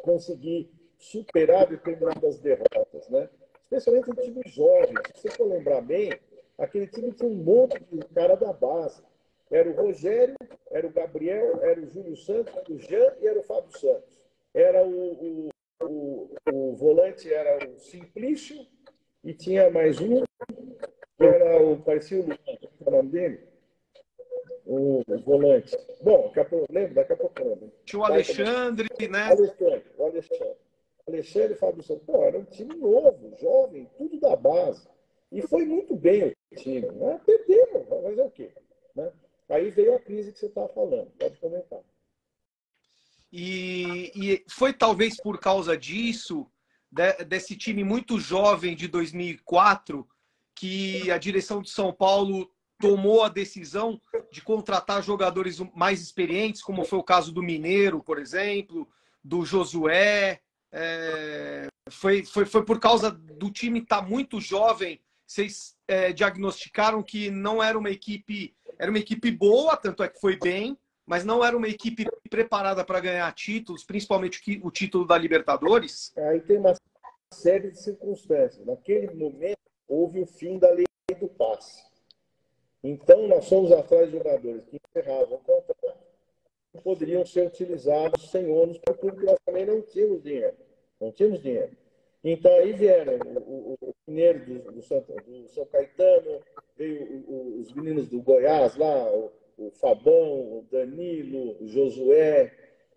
conseguir superar determinadas derrotas, né? Especialmente em time jovem. Se você for lembrar bem, aquele time tinha um monte de cara da base. Era o Rogério, era o Gabriel, era o Júlio Santos, era o Jean e era o Fábio Santos. Era o volante, era o Simplício, e tinha mais um, que era parecia o Luan, qual é o nome dele? O volante. Bom, daqui a pouco eu lembro. Tinha o Alexandre, né? O Alexandre e Fábio Santos. Pô, era um time novo, jovem, tudo da base. E foi muito bem o time. Né? Perdemos, vai fazer o quê? Né? Aí veio a crise que você estava falando. Pode comentar. E foi talvez por causa disso, desse time muito jovem de 2004, que a direção de São Paulo tomou a decisão de contratar jogadores mais experientes, como foi o caso do Mineiro, por exemplo, do Josué. Foi por causa do time estar muito jovem, vocês diagnosticaram que não era uma equipe boa, tanto é que foi bem, mas não era uma equipe preparada para ganhar títulos, principalmente o título da Libertadores? Aí tem uma série de circunstâncias. Naquele momento, houve o fim da lei do passe. Então, nós fomos atrás de jogadores que encerravam o contrato e poderiam ser utilizados sem ônus, porque nós também não tínhamos dinheiro. Não tínhamos dinheiro. Então, aí vieram o Mineiro do São Caetano, veio os meninos do Goiás lá, o Fabão, o Danilo, o Josué,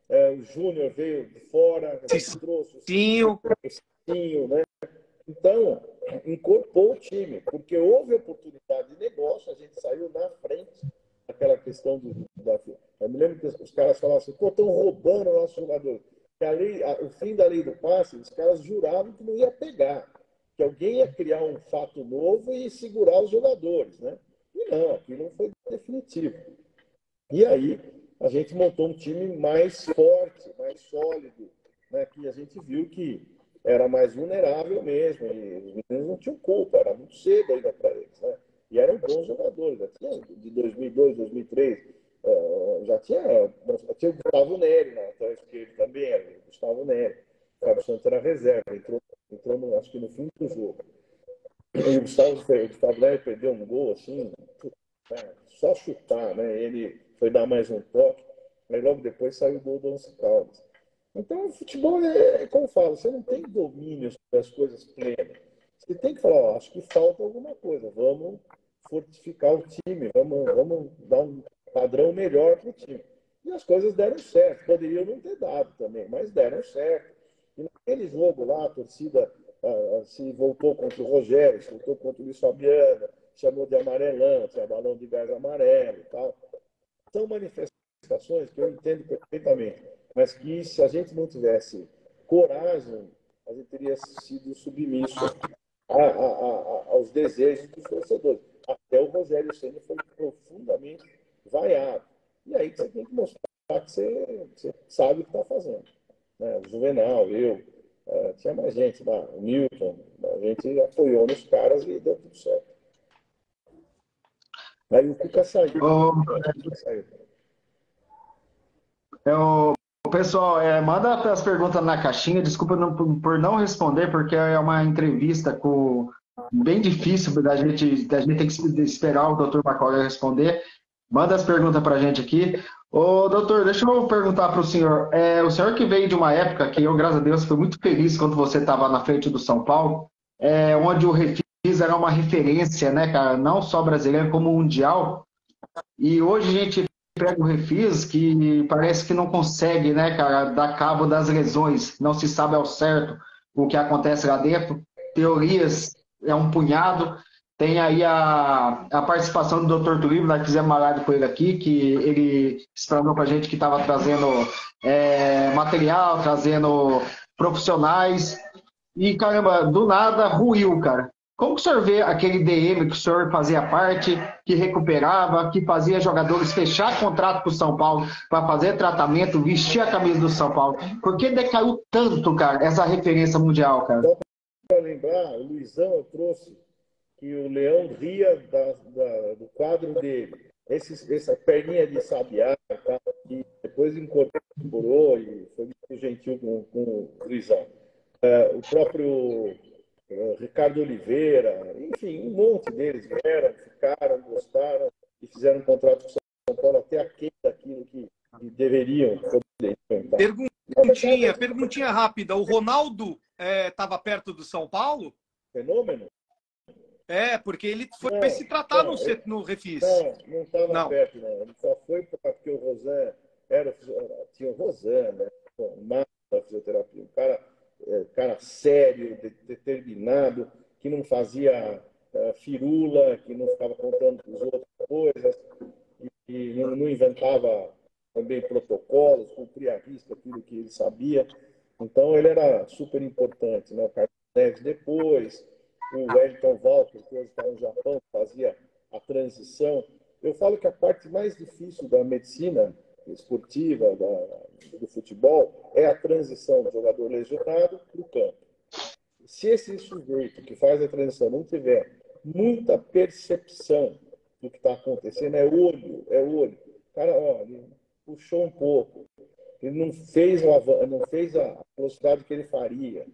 o Júnior veio de fora, trouxe o Cicinho, né? Então, incorporou o time, porque houve oportunidade de negócio, a gente saiu na frente daquela questão Eu me lembro que os caras falavam assim, pô, estão roubando o nosso jogador. O fim da lei do passe, os caras juravam que não ia pegar, que alguém ia criar um fato novo e segurar os jogadores, né? E não, aquilo não foi definitivo. E aí, a gente montou um time mais forte, mais sólido, né? Que a gente viu que era mais vulnerável mesmo, e os meninos não tinham culpa, era muito cedo ainda para eles, né? E eram bons jogadores, já tinha de 2002, 2003, já tinha o Gustavo Neri na lateral esquerda também, o Gustavo Neri. O Fábio Santos era reserva, entrou acho que no fim do jogo. E o Gustavo Neri perdeu um gol assim, né? Só chutar, né? Ele foi dar mais um toque, mas logo depois saiu o gol do Once Caldas. Então, o futebol como eu falo, você não tem domínio das coisas plenas. Você tem que falar, acho que falta alguma coisa, vamos fortificar o time, vamos dar um padrão melhor para o time. E as coisas deram certo, poderiam não ter dado também, mas deram certo. E naquele jogo lá, a torcida se voltou contra o Rogério, se voltou contra o Luiz Fabiano, chamou de amarelão, tinha balão de gás amarelo e tal. São manifestações que eu entendo perfeitamente, mas que se a gente não tivesse coragem, a gente teria sido submisso aos desejos dos torcedores. Até o Rogério Ceni foi profundamente vaiado. E aí você tem que mostrar que você sabe o que está fazendo. Né? O Juvenal, tinha mais gente lá, o Milton, a gente apoiou nos caras e deu tudo certo. Aí o Cuca saiu. Pessoal, manda as perguntas na caixinha. Desculpa por não responder, porque é uma entrevista bem difícil da gente ter que esperar o doutor Macaulay responder. Manda as perguntas para a gente aqui. Ô, doutor, deixa eu perguntar para o senhor. O senhor que veio de uma época que eu, graças a Deus, fui muito feliz quando você estava na frente do São Paulo, onde o Refis era uma referência, né, cara, não só brasileira, como mundial. E hoje a gente pega o Refis que parece que não consegue, né, cara, dar cabo das lesões. Não se sabe ao certo o que acontece lá dentro. Teorias é um punhado. Tem aí a participação do Dr. Turíbio, nós fizemos uma live com ele aqui, que ele explanou para a gente que estava trazendo material, trazendo profissionais. E, caramba, do nada, ruiu, cara. Como que o senhor vê aquele DM que o senhor fazia parte, que recuperava, que fazia jogadores fechar contrato com o São Paulo para fazer tratamento, vestir a camisa do São Paulo? Por que decaiu tanto, cara, essa referência mundial, cara? Só para lembrar, o Luizão eu trouxe que o Leão ria do quadro dele. Essa perninha de sabiá, tá? Que depois incorporou e foi muito gentil com o Luizão. O próprio Ricardo Oliveira, enfim, um monte deles vieram, ficaram, gostaram e fizeram um contrato com o São Paulo até aquém daquilo que deveriam poder. Perguntinha rápida. O Ronaldo estava perto do São Paulo? Fenômeno? Porque ele foi se tratar no Refis. Não estava perto, não. Ele só foi porque o Rosan tinha o Rosan, né? O Márcio da fisioterapia, um cara sério, determinado, que não fazia firula, que não ficava contando para os outros coisas, e não inventava também protocolos, cumpria a risca aquilo que ele sabia. Então ele era super importante, né? O Carlos Neves depois, o Wellington Walker, que hoje está no Japão, fazia a transição. Eu falo que a parte mais difícil da medicina esportiva, do futebol, é a transição do jogador lesionado para o campo. Se esse sujeito que faz a transição não tiver muita percepção do que está acontecendo, é olho. O cara, ele puxou um pouco, ele não fez a velocidade que ele faria.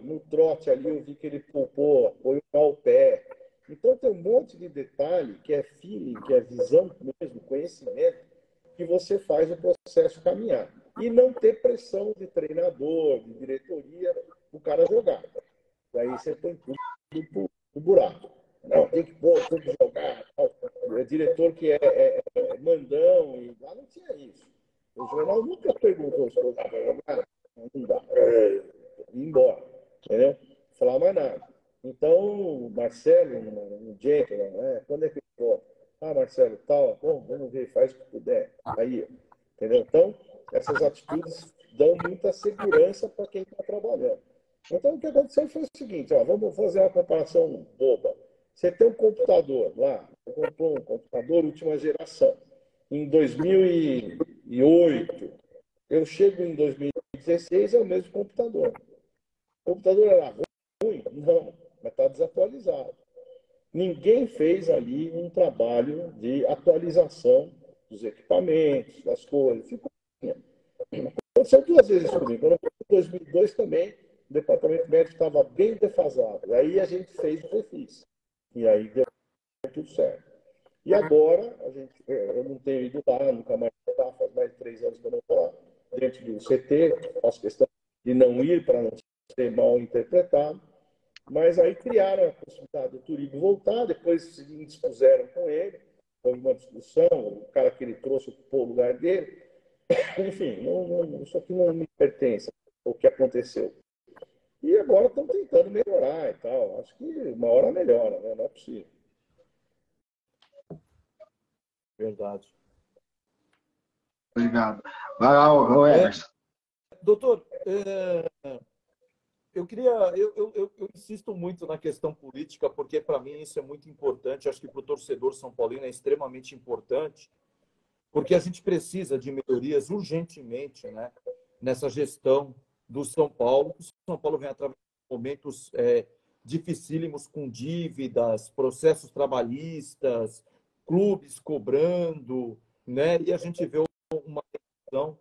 No trote ali eu vi que ele apoiou mal o pé. Então tem um monte de detalhe que é feeling, que é visão mesmo, conhecimento, que você faz o processo caminhar. E não ter pressão de treinador, de diretoria, o cara jogar. Daí você põe tudo no buraco. Não, tem que pôr, tem que jogar. O diretor que é mandão, e lá não tinha isso. O jornal nunca perguntou se vai jogar. Não dá. Ir embora. Entendeu? Não falar mais nada. Então, o Marcelo, um gentleman, quando é que ele volta? Marcelo, tal, bom, vamos ver, faz o que puder. Aí, entendeu? Então, essas atitudes dão muita segurança para quem está trabalhando. Então, o que aconteceu foi o seguinte, vamos fazer uma comparação boba. Você tem um computador lá, você comprou um computador última geração. Em 2008, eu chego em 2016, é o mesmo computador. O computador era ruim? Não, mas está desatualizado. Ninguém fez ali um trabalho de atualização dos equipamentos, das coisas. Ficou. Aconteceu 2 vezes comigo. Quando eu fui em 2002 também, o departamento médico estava bem defasado. Aí a gente fez o Refis. E aí deu tudo certo. E agora, eu não tenho ido lá, nunca mais vou lá, faz mais de 3 anos que eu não vou lá, dentro do CT, faço questão de não ir para não ser mal interpretado. Mas aí criaram a possibilidade do Turíbio voltar, depois se indispuseram com ele, houve uma discussão, o cara que ele trouxe ocupou o lugar dele. Enfim, isso aqui não me pertence, o que aconteceu. E agora estão tentando melhorar e tal. Acho que uma hora melhora, né? Não é possível. Verdade. Obrigado. Vai lá, o Emerson. Doutor, eu insisto muito na questão política, porque para mim isso é muito importante. Acho que para o torcedor São Paulino é extremamente importante, porque a gente precisa de melhorias urgentemente, né, nessa gestão do São Paulo. O São Paulo vem atravessando momentos dificílimos com dívidas, processos trabalhistas, clubes cobrando, né, e a gente vê uma questão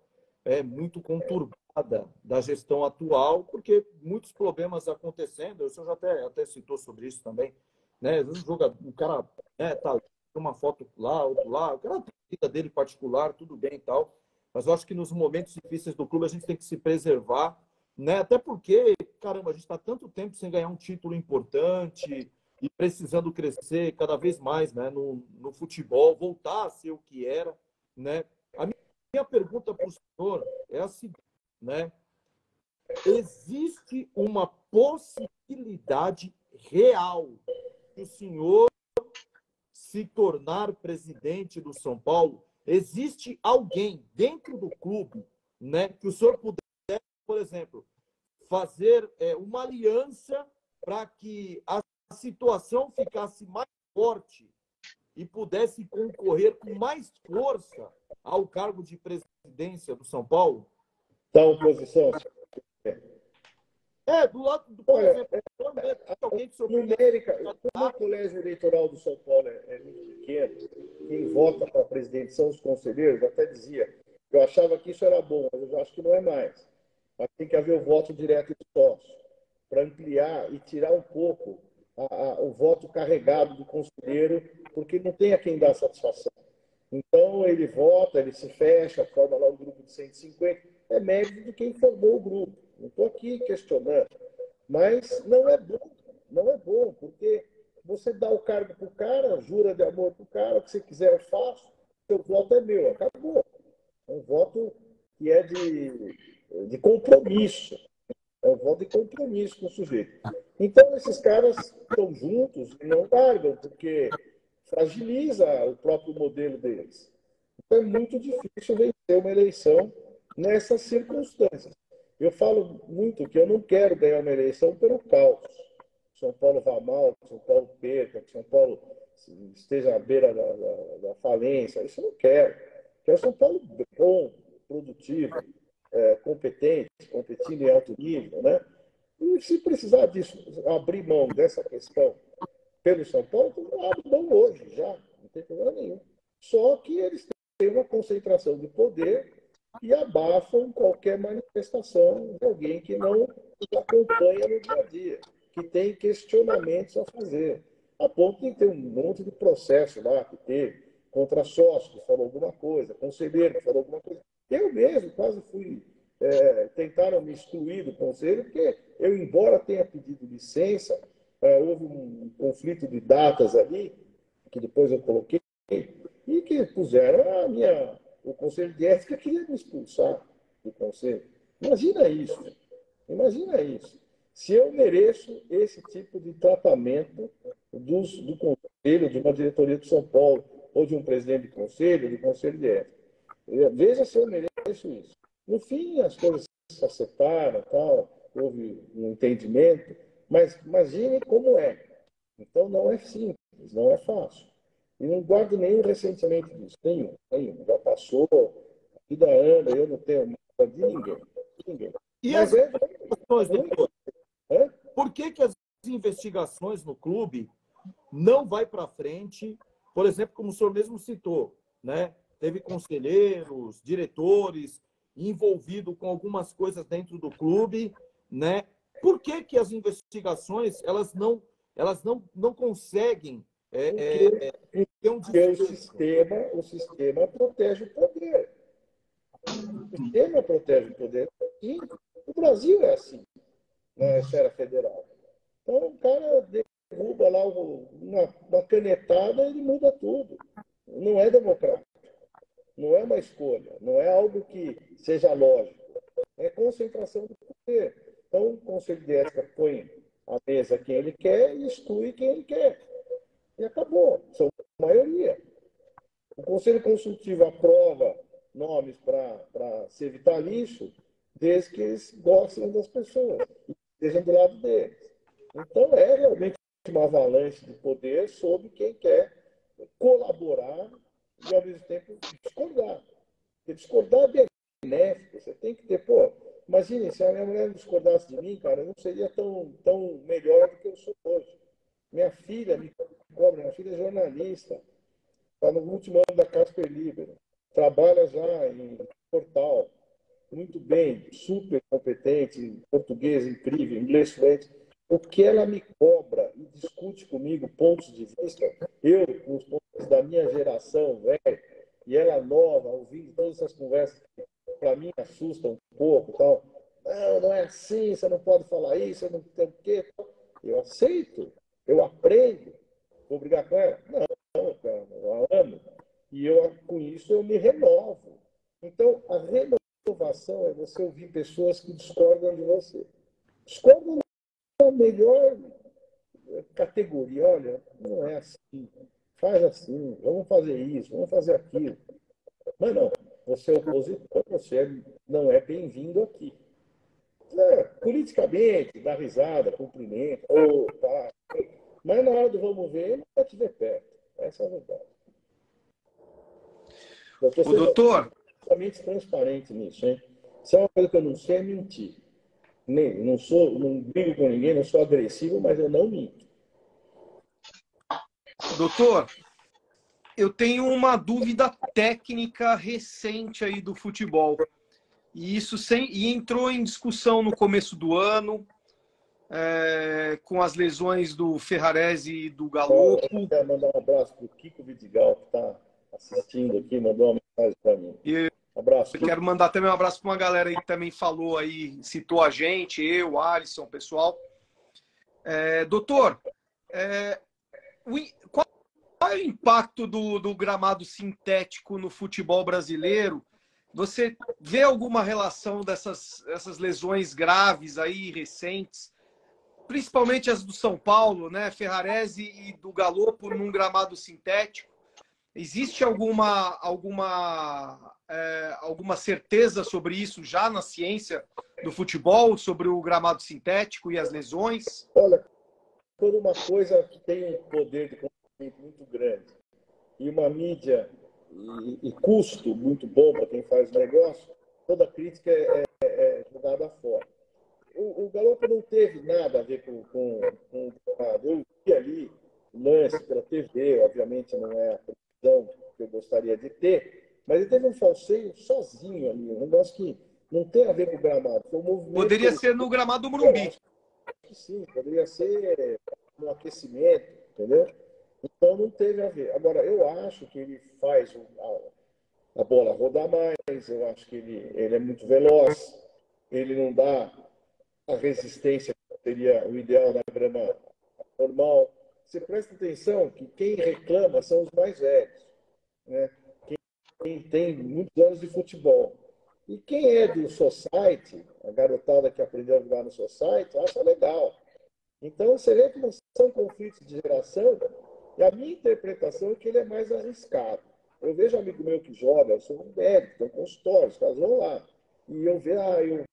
muito conturbada da gestão atual, porque muitos problemas acontecendo, o senhor já até citou sobre isso também, né? Às vezes o cara, né, tá uma foto lá, outro lá, o cara tem a vida dele particular, tudo bem e tal, mas eu acho que nos momentos difíceis do clube a gente tem que se preservar, né? Até porque, caramba, a gente está tanto tempo sem ganhar um título importante e precisando crescer cada vez mais, né, no futebol, voltar a ser o que era, né? A minha pergunta para o senhor é a seguinte, né? Existe uma possibilidade real de o senhor se tornar presidente do São Paulo? Existe alguém dentro do clube, né, que o senhor puder, por exemplo, fazer uma aliança para que a situação ficasse mais forte e pudesse concorrer com mais força ao cargo de presidência do São Paulo? Da oposição. Do lado do, por exemplo, alguém que o senhor numérica, como o colégio eleitoral do São Paulo é muito pequeno, quem vota para presidente são os conselheiros, eu até dizia, eu achava que isso era bom, mas eu acho que não é mais. Mas tem que haver o voto direto dos sócios, para ampliar e tirar um pouco o voto carregado do conselheiro, porque não tem a quem dar satisfação. Então, ele vota, ele se fecha, forma lá um grupo de 150, é mérito de quem formou o grupo. Não estou aqui questionando, mas não é bom, porque você dá o cargo para o cara, jura de amor para o cara, o que você quiser eu faço, seu voto é meu, acabou. É um voto que é de compromisso, é um voto de compromisso com o sujeito. Então, esses caras estão juntos e não largam, porque fragiliza o próprio modelo deles. Então, é muito difícil vencer uma eleição nessas circunstâncias. Eu falo muito que eu não quero ganhar uma eleição pelo caos. São Paulo vá mal, São Paulo perca, São Paulo esteja à beira da falência. Isso eu não quero. Quero São Paulo bom, produtivo, competente, competindo em alto nível, né? E se precisar disso, abrir mão dessa questão pelo São Paulo, eu abro mão hoje já, não tem problema nenhum. Só que eles têm uma concentração de poder e abafam qualquer manifestação de alguém que não acompanha no dia a dia, que tem questionamentos a fazer. A ponto de ter um monte de processo lá que teve, contra sócio que falou alguma coisa, conselheiro que falou alguma coisa. Eu mesmo quase fui... tentaram me excluir do conselho, porque eu, embora tenha pedido licença, houve um conflito de datas ali, que depois eu coloquei, e que puseram o Conselho de Ética queria me expulsar do Conselho. Imagina isso. Imagina isso. Se eu mereço esse tipo de tratamento do Conselho, de uma diretoria de São Paulo, ou de um presidente de Conselho, do Conselho de Ética. Veja se eu mereço isso. No fim, as coisas se acertaram, tal, houve um entendimento, mas imagine como é. Então, não é simples, não é fácil. E não guardo nenhum ressentimento disso. Nenhum. Já passou, a vida anda, eu não tenho nada de ninguém. E mas as investigações, doutor? Por que as investigações no clube não vai para frente? Por exemplo, como o senhor mesmo citou, né? Teve conselheiros, diretores envolvidos com algumas coisas dentro do clube, né? Por que as investigações elas não conseguem ter um porque o sistema protege o poder. O sistema protege o poder. E o Brasil é assim, na esfera federal. Então, o cara derruba lá uma canetada e ele muda tudo. Não é democrático. Não é uma escolha. Não é algo que seja lógico. É concentração do poder. Então, o Conselho de Ética põe à mesa quem ele quer e exclui quem ele quer. E acabou. São maioria. O Conselho Consultivo aprova nomes para ser vitalício, desde que eles gostem das pessoas e estejam do lado deles. Então, é realmente uma avalanche de poder sobre quem quer colaborar e, ao mesmo tempo, discordar. Porque discordar é benéfico. Você tem que ter... imagine, se a minha mulher discordasse de mim, cara, eu não seria tão melhor do que eu sou hoje. Minha filha me cobra, minha filha é jornalista, está no último ano da Casper Libero, trabalha já em portal. muito bem, super competente, português incrível, inglês fluente. O que ela me cobra e discute comigo pontos de vista, eu, com os pontos da minha geração, velho, e ela nova, ouvindo todas essas conversas que para mim assustam um pouco, tal. Não, não é assim, você não pode falar isso, você não tem o quê. Eu aceito, eu aprendo. Vou brigar com ela? Não, cara, eu a amo. E eu, com isso eu me renovo. Então, a renovação é você ouvir pessoas que discordam de você. Discordam da melhor categoria. Olha, não é assim. Faz assim, vamos fazer isso, vamos fazer aquilo. Mas não, você é opositor, você não é bem-vindo aqui. Politicamente, dá risada, cumprimenta, opa, mas na hora do vamos ver, não vai te ver perto. Essa é a verdade. Eu estou sendo doutor, totalmente transparente nisso, hein? Se é uma coisa que eu não sei, é mentir. Não brigo com ninguém, não sou agressivo, mas eu não minto. doutor, eu tenho uma dúvida técnica recente aí do futebol. E isso entrou em discussão no começo do ano, com as lesões do Ferrarese e do Galopo. Eu quero mandar um abraço para o Kiko Vidigal, que está assistindo aqui, mandou uma mensagem para mim. Abraço. Eu quero mandar também um abraço para uma galera aí que também falou aí, citou a gente, eu, Alisson, pessoal. Doutor, qual é o impacto do gramado sintético no futebol brasileiro? Você vê alguma relação dessas lesões graves aí, recentes, principalmente as do São Paulo, né? Ferrarese e do Galopo num gramado sintético? Existe alguma certeza sobre isso já na ciência do futebol, sobre o gramado sintético e as lesões? Olha, por uma coisa que tem um poder de conhecimento muito grande e uma mídia e custo muito bom para quem faz negócio, toda crítica é jogada fora. O Galopo não teve nada a ver com o gramado. Eu vi ali o lance pela TV, obviamente não é a precisão que eu gostaria de ter, mas ele teve um falseio sozinho ali, um negócio que não tem a ver com o gramado. Foi um movimento. Poderia ser no gramado do Morumbi. Sim, poderia ser no aquecimento, entendeu? Então não teve a ver. Agora, eu acho que ele faz a bola rodar mais, eu acho que ele é muito veloz, ele não dá a resistência que seria o ideal na grama normal. Você presta atenção que quem reclama são os mais velhos, né? Quem tem muitos anos de futebol. E quem é do society, a garotada que aprendeu a jogar no society, acha legal. Então, você vê que não são conflitos de geração, e a minha interpretação é que ele é mais arriscado. Eu vejo um amigo meu que joga, eu sou um médico, tem um consultório, os caras vão lá. E eu vejo,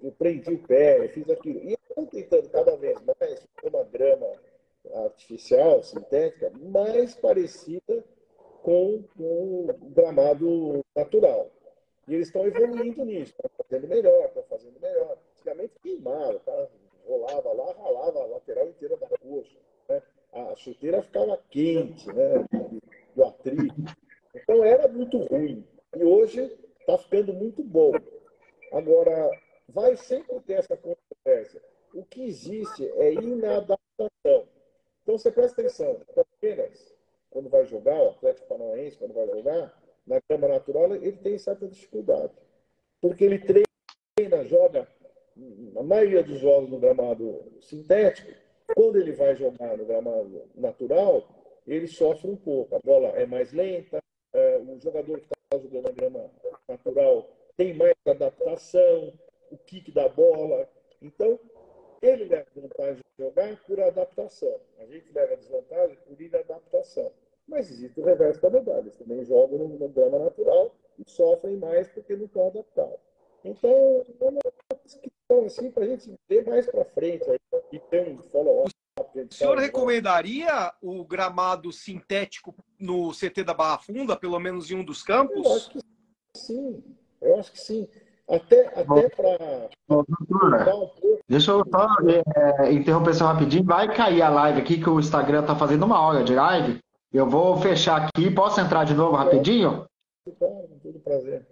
eu prendi o pé, eu fiz aquilo. E eu estou tentando cada vez mais fazer uma grama artificial, sintética, mais parecida com o gramado natural. E eles estão evoluindo nisso, estão fazendo melhor, Antigamente queimava, tá? Rolava lá, ralava a lateral inteira da coxa, né? A chuteira ficava quente, né? Do atrito. Então era muito ruim. E hoje está ficando muito bom. Agora, vai sempre ter essa controvérsia. O que existe é inadaptação. Então você presta atenção. O Palmeiras, quando vai jogar, o Atlético Paranaense, quando vai jogar, na grama natural, ele tem certa dificuldade. Porque ele treina, joga, a maioria dos jogos no gramado sintético, quando ele vai jogar no gramado natural, ele sofre um pouco. A bola é mais lenta, o jogador que está jogando na grama natural tem mais adaptação, o kick da bola. Então, ele leva vantagem de jogar por adaptação. A gente leva desvantagem por inadaptação. Mas existe o reverso da medalha. Eles também jogam no grama natural e sofrem mais porque não estão adaptados. Então, é uma questão assim para a gente ver mais para frente aí, e ter um follow-up. O senhor recomendaria o gramado sintético no CT da Barra Funda, pelo menos em um dos campos? Eu acho que sim. Eu acho que sim. Até para Deixa eu só interromper só rapidinho. Vai cair a live aqui, que o Instagram está fazendo 1 hora de live. Eu vou fechar aqui. Posso entrar de novo rapidinho? Claro, com todo prazer.